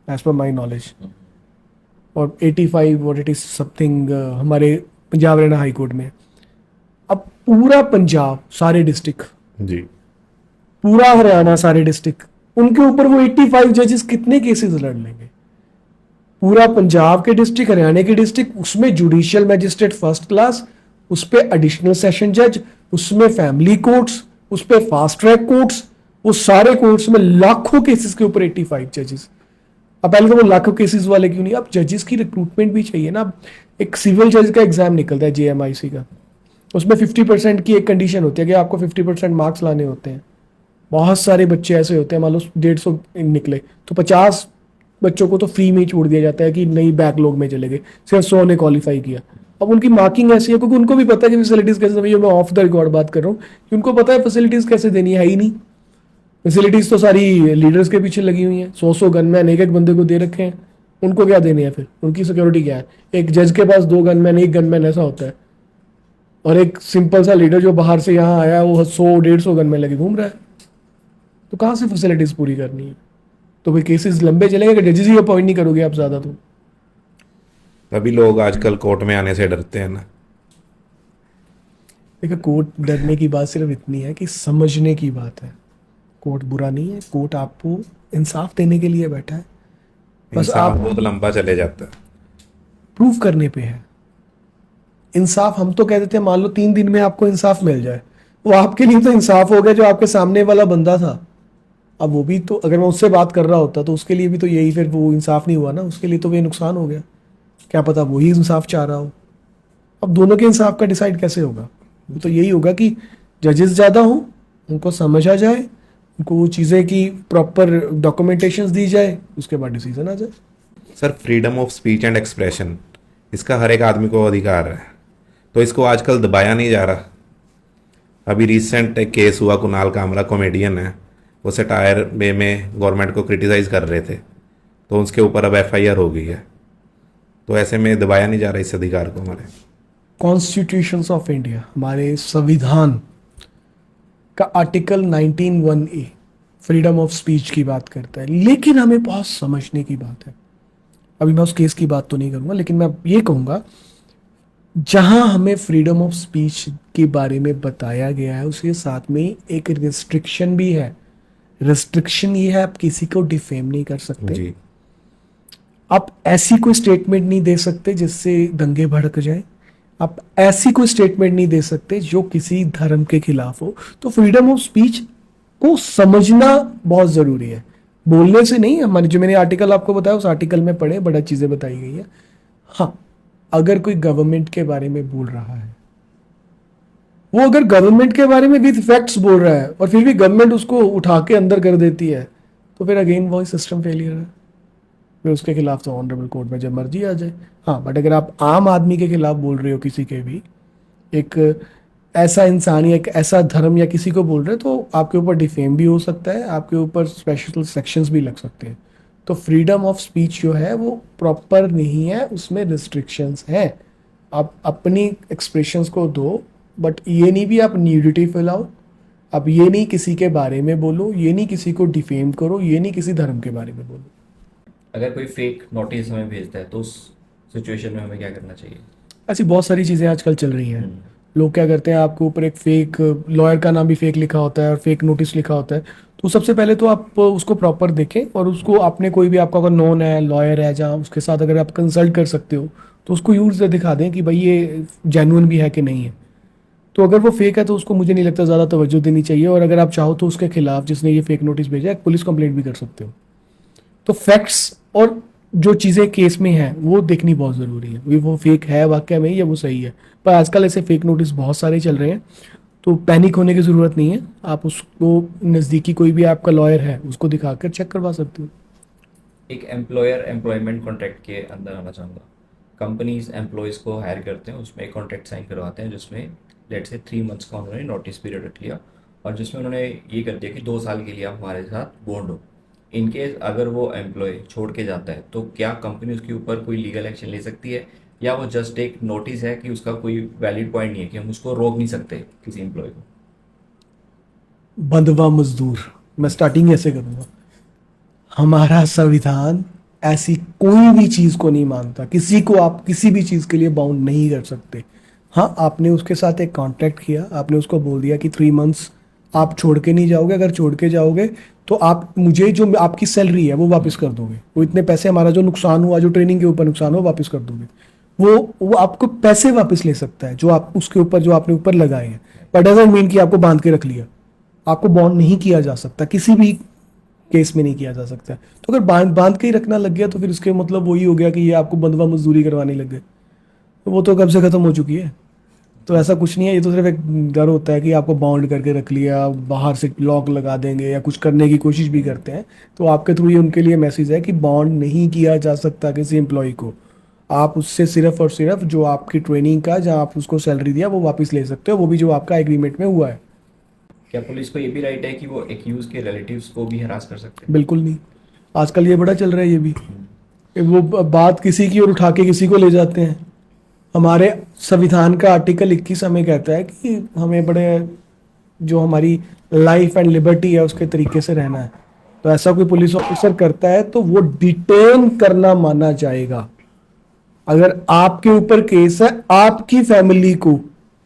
एज पर माई नॉलेज, और 85 और 80 समथिंग हमारे पंजाब हरियाणा हाई कोर्ट में। अब पूरा पंजाब सारे डिस्ट्रिक्ट, जी, पूरा हरियाणा सारे डिस्ट्रिक्ट, उनके ऊपर वो 85 जजेस कितने केसेस लड़ लेंगे? पूरा पंजाब के डिस्ट्रिक्ट, हरियाणा के डिस्ट्रिक्ट, उसमें जुडिशियल मैजिस्ट्रेट फर्स्ट क्लास, उस पर एडिशनल सेशन जज, उसमें फैमिली कोर्ट्स, उस पर फास्ट ट्रैक कोर्ट्स, वो सारे कोर्ट्स में लाखों केसेस के ऊपर 85 जजेस। अब पहले तो वो लाखों केसेस वाले क्यों नहीं, अब जजेस की रिक्रूटमेंट भी चाहिए ना। अब एक सिविल जज का एग्जाम निकलता है JMIC का, उसमें 50% की एक कंडीशन होती है कि आपको 50% मार्क्स लाने होते हैं। बहुत सारे बच्चे ऐसे होते हैं, मान लो 150 निकले तो 50 बच्चों को तो फ्री में ही छोड़ दिया जाता है कि नहीं बैकलॉग में चले गए, सिर्फ 100 ने क्वालिफाई किया। अब उनकी मार्किंग ऐसी है क्योंकि उनको भी पता है कि फैसिलिटीज कैसे, मैं ऑफ द रिकॉर्ड बात कर रहा हूँ कि उनको पता है फैसिलिटीज कैसे देनी है ही नहीं। फैसिलिटीज तो सारी लीडर्स के पीछे लगी हुई हैं, 100 गनमैन एक एक बंदे को दे रखे हैं, उनको क्या देने हैं फिर? उनकी सिक्योरिटी क्या है? एक जज के पास 2 गनमैन, 1 गनमैन ऐसा होता है, और एक सिंपल सा लीडर जो बाहर से यहाँ आया वो 100-150 गनमैन लेके घूम रहा है। तो कहाँ से फैसिलिटीज पूरी करनी है? तो भाई केसेस लंबे चलेंगे कि जजेस ही अपॉइंट नहीं करोगे आप ज़्यादा। तो तभी लोग आजकल कोर्ट में आने से डरते हैं ना। देखिए, कोर्ट डरने की बात सिर्फ इतनी है कि समझने की बात है। कोर्ट बुरा नहीं है, कोर्ट आपको इंसाफ देने के लिए बैठा है, बस इंसाफ आप बहुत लंबा चले जाता है। प्रूव करने पे है। इंसाफ हम तो कह देते हैं मान लो 3 दिन में आपको इंसाफ मिल जाए, वो आपके लिए तो इंसाफ हो गया जो आपके सामने वाला बंदा था। अब वो भी तो, अगर मैं उससे बात कर रहा होता तो उसके लिए भी तो यही, फिर वो इंसाफ नहीं हुआ ना, उसके लिए तो वही नुकसान हो गया। क्या पता वही इंसाफ चाह रहा हो। अब दोनों के इंसाफ का डिसाइड कैसे होगा? वो तो यही होगा कि जजेस ज़्यादा हों, उनको समझ आ जाए, उनको वो चीज़ें की प्रॉपर डॉक्यूमेंटेशन दी जाए, उसके बाद डिसीजन आ जाए। Sir freedom of speech and expression, इसका हर एक आदमी को अधिकार है, तो इसको आजकल दबाया नहीं जा रहा। अभी रिसेंट एक केस हुआ, कुणाल कामरा कॉमेडियन है, वो सटायर वे में गवर्नमेंट को क्रिटिसाइज़ कर रहे थे, तो उसके ऊपर अब FIR हो गई है। तो ऐसे में दबाया नहीं जा रहा इस अधिकार को हमारे। कॉन्स्टिट्यूशंस ऑफ इंडिया, हमारे संविधान का article 19(1)(a) freedom of speech की बात करता है, लेकिन हमें बहुत समझने की बात है। अभी मैं उस केस की बात तो नहीं करूंगा, लेकिन मैं ये कहूंगा जहां हमें फ्रीडम ऑफ स्पीच के बारे में बताया गया है, उसके साथ में एक रिस्ट्रिक्शन भी है। रिस्ट्रिक्शन ये है, आप किसी को डिफेम नहीं कर सकते, जी आप ऐसी कोई स्टेटमेंट नहीं दे सकते जिससे दंगे भड़क जाए, आप ऐसी कोई स्टेटमेंट नहीं दे सकते जो किसी धर्म के खिलाफ हो। तो फ्रीडम ऑफ स्पीच को समझना बहुत जरूरी है, बोलने से नहीं। हमारे जो मैंने आर्टिकल आपको बताया, उस आर्टिकल में पढ़े, बड़ा चीजें बताई गई है। हाँ, अगर कोई गवर्नमेंट के बारे में बोल रहा है, वो अगर गवर्नमेंट के बारे में विद फैक्ट्स बोल रहा है और फिर भी गवर्नमेंट उसको उठा के अंदर कर देती है, तो फिर अगेन वही सिस्टम फेलियर है। फिर उसके खिलाफ तो ऑनरेबल कोर्ट में जब मर्जी आ जाए। हाँ, बट अगर आप आम आदमी के खिलाफ बोल रहे हो, किसी के भी, एक ऐसा इंसान या एक ऐसा धर्म या किसी को बोल रहे हो, तो आपके ऊपर डिफेम भी हो सकता है, आपके ऊपर स्पेशल सेक्शंस भी लग सकते हैं। तो फ्रीडम ऑफ स्पीच जो है वो प्रॉपर नहीं है, उसमें रिस्ट्रिक्शंस हैं। आप अपनी एक्सप्रेशंस को दो, बट ये नहीं भी आप न्यूडिटी फैलाओ, आप ये नहीं किसी के बारे में बोलो, ये नहीं किसी को डिफेम करो, ये नहीं किसी धर्म के बारे में बोलो। अगर कोई फेक नोटिस हमें भेजता है तो उस सिचुएशन में हमें क्या करना चाहिए? ऐसी बहुत सारी चीज़ें आजकल चल रही हैं। लोग क्या करते हैं, आपके ऊपर एक फेक लॉयर का नाम भी फेक लिखा होता है और फेक नोटिस लिखा होता है। तो सबसे पहले तो आप उसको प्रॉपर देखें, और उसको आपने कोई भी आपका अगर नोन है, लॉयर है, जहाँ उसके साथ अगर आप कंसल्ट कर सकते हो, तो उसको यूज से दिखा दें कि भाई ये जेन्युइन भी है कि नहीं है। तो अगर वो फेक है तो उसको मुझे नहीं लगता ज़्यादा तवज्जो देनी चाहिए, और अगर आप चाहो तो उसके खिलाफ, जिसने ये फेक नोटिस भेजा है, पुलिस कंप्लेंट भी कर सकते हो। तो फैक्ट्स और जो चीज़ें केस में हैं वो देखनी बहुत ज़रूरी है, वो फेक है वाकई में या वो सही है। पर आजकल ऐसे फेक नोटिस बहुत सारे चल रहे हैं, तो पैनिक होने की ज़रूरत नहीं है। आप उसको नज़दीकी कोई भी आपका लॉयर है उसको दिखाकर चेक करवा सकते हो। एक एम्प्लॉयर एम्प्लॉयमेंट कॉन्ट्रैक्ट के अंदर आना चाहूँगा। कंपनीज एम्प्लॉयज़ को हायर करते हैं, उसमें एक कॉन्ट्रैक्ट साइन करवाते हैं जिसमें लेट से 3 मंथ्स का उन्होंने नोटिस पीरियड रख लिया, और जिसमें उन्होंने ये कर दिया कि 2 साल के लिए आप हमारे साथ बॉन्ड हो। इनकेस अगर वो एम्प्लॉय छोड़ के जाता है तो क्या कंपनी उसके ऊपर कोई लीगल एक्शन ले सकती है, या वो जस्ट एक नोटिस है कि उसका कोई वैलिड पॉइंट नहीं है कि हम उसको रोक नहीं सकते किसी एम्प्लॉय को? बंधवा मजदूर, मैं स्टार्टिंग ऐसे करूँगा। हमारा संविधान ऐसी कोई भी चीज़ को नहीं मानता, किसी को आप किसी भी चीज़ के लिए बाउंड नहीं कर सकते। हाँ, आपने उसके साथ एक कॉन्ट्रैक्ट किया, आपने उसको बोल दिया कि 3 मंथ्स आप छोड़ के नहीं जाओगे, अगर छोड़ के जाओगे तो आप मुझे जो आपकी सैलरी है वो वापस कर दोगे, वो इतने पैसे हमारा जो नुकसान हुआ, जो ट्रेनिंग के ऊपर नुकसान हुआ, वापस कर दोगे। वो आपको पैसे वापस ले सकता है जो आप उसके ऊपर जो आपने ऊपर लगाए हैं, बट डजंट मीन कि आपको बांध के रख लिया। आपको बॉन्ड नहीं किया जा सकता, किसी भी केस में नहीं किया जा सकता। तो अगर बांध के ही रखना लग गया तो फिर उसके मतलब वही हो गया कि ये आपको बंधवा मजदूरी करवाने लग गए, तो वो तो कब से खत्म हो चुकी है। तो ऐसा कुछ नहीं है, ये तो सिर्फ एक डर होता है कि आपको बाउंड करके रख लिया, बाहर से लॉक लगा देंगे या कुछ करने की कोशिश भी करते हैं। तो आपके थ्रू ये उनके लिए मैसेज है कि बाउंड नहीं किया जा सकता किसी एम्प्लॉय को। आप उससे सिर्फ और सिर्फ जो आपकी ट्रेनिंग का, जहाँ आप उसको सैलरी दिया, वो वापस ले सकते हो, वो भी जो आपका एग्रीमेंट में हुआ है। क्या पुलिस को ये भी राइट है कि वो एक्यूज के रिलेटिव्स को भी हरास कर सकते हैं? बिल्कुल नहीं, आजकल ये बड़ा चल रहा है ये भी। वो बात किसी की और उठा के किसी को ले जाते हैं। हमारे संविधान का आर्टिकल 21 हमें कहता है कि हमें बड़े जो हमारी लाइफ एंड लिबर्टी है उसके तरीके से रहना है। तो ऐसा कोई पुलिस ऑफिसर करता है तो वो डिटेन करना माना जाएगा। अगर आपके ऊपर केस है, आपकी फैमिली को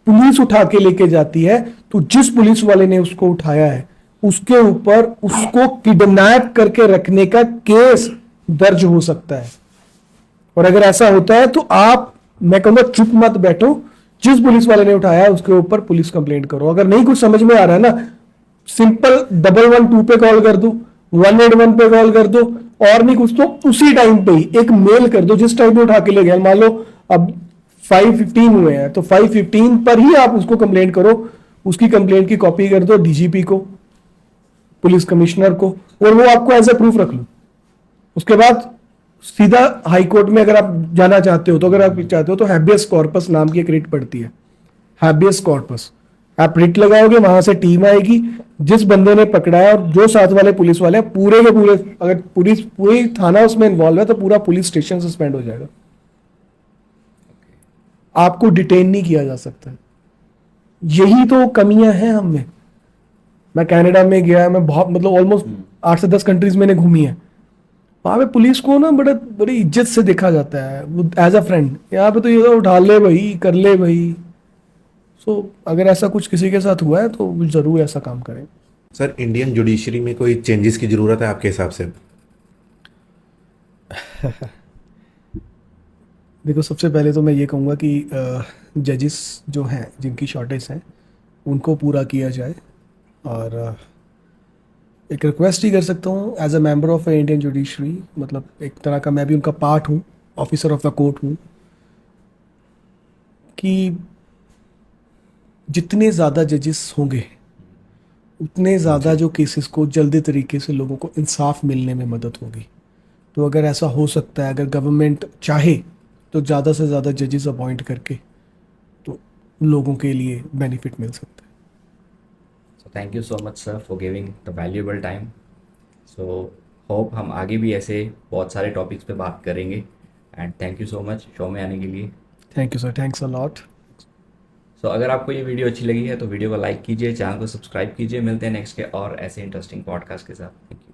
पुलिस उठा के लेके जाती है, तो जिस पुलिस वाले ने उसको उठाया है उसके ऊपर उसको किडनैप करके रखने का केस दर्ज हो सकता है। और अगर ऐसा होता है तो आप, मैं कहूंगा, चुप मत बैठो, जिस पुलिस वाले ने उठाया है उसके ऊपर पुलिस कंप्लेंट करो। अगर नहीं कुछ समझ में आ रहा है ना, सिंपल 112 पे कॉल कर दो, 181 पे कॉल कर दो, और नहीं कुछ तो उसी टाइम पे ही एक मेल कर दो जिस टाइम पे उठा के ले गया। मान लो अब 5:15 हुए हैं तो 5:15 पर ही आप उसको कंप्लेंट करो, उसकी कंप्लेंट की कॉपी कर दो डीजीपी को, पुलिस कमिश्नर को, और वो आपको एज ए प्रूफ रख लो। उसके बाद सीधा हाई कोर्ट में अगर आप जाना चाहते हो, तो अगर आप चाहते हो तो हैबियस कॉर्पस नाम की एक रिट पड़ती है, हैबियस कॉर्पस। आप रिट लगाओगे, वहां से टीम आएगी, जिस बंदे ने पकड़ा है और जो साथ वाले पुलिस वाले हैं, पूरे के पूरे, अगर पुलिस पूरी थाना उसमें इन्वॉल्व है तो पूरा पुलिस स्टेशन सस्पेंड हो जाएगा, आपको डिटेन नहीं किया जा सकता। यही तो कमियां हैं हम में। मैं कनाडा में गया, मैं बहुत मतलब ऑलमोस्ट 8 से 10 कंट्रीज मैंने घूमी है। वहां पे पुलिस को ना बड़ी इज्जत से देखा जाता है, वो एज अ फ्रेंड। यहाँ पे तो ये उठा ले भाई, कर ले भाई। सो अगर ऐसा कुछ किसी के साथ हुआ है तो जरूर ऐसा काम करें। सर, इंडियन जुडिशरी में कोई चेंजेस की ज़रूरत है आपके हिसाब से? देखो, सबसे पहले तो मैं ये कहूँगा कि जजेस जो हैं, जिनकी शॉर्टेज है, उनको पूरा किया जाए। और एक रिक्वेस्ट ही कर सकता हूँ as a member of Indian judiciary, मतलब एक तरह का मैं भी उनका पार्ट हूँ, ऑफिसर ऑफ द कोर्ट हूँ, कि जितने ज़्यादा जजेस होंगे उतने ज़्यादा जो केसेस को जल्दी तरीके से लोगों को इंसाफ मिलने में मदद होगी। तो अगर ऐसा हो सकता है, अगर गवर्नमेंट चाहे तो ज़्यादा से ज़्यादा जजेस अपॉइंट करके, तो लोगों के लिए बेनिफिट मिल सकता है। So thank you so much sir for giving the valuable time. So hope हम आगे भी ऐसे बहुत सारे टॉपिक्स पे बात करेंगे, and thank you so much show में आने के लिए। Thank you sir, thanks a lot. So अगर आपको ये वीडियो अच्छी लगी है तो वीडियो को लाइक कीजिए, चैनल को सब्सक्राइब कीजिए। मिलते हैं नेक्स्ट के और ऐसे इंटरेस्टिंग पॉडकास्ट के साथ। Thank you.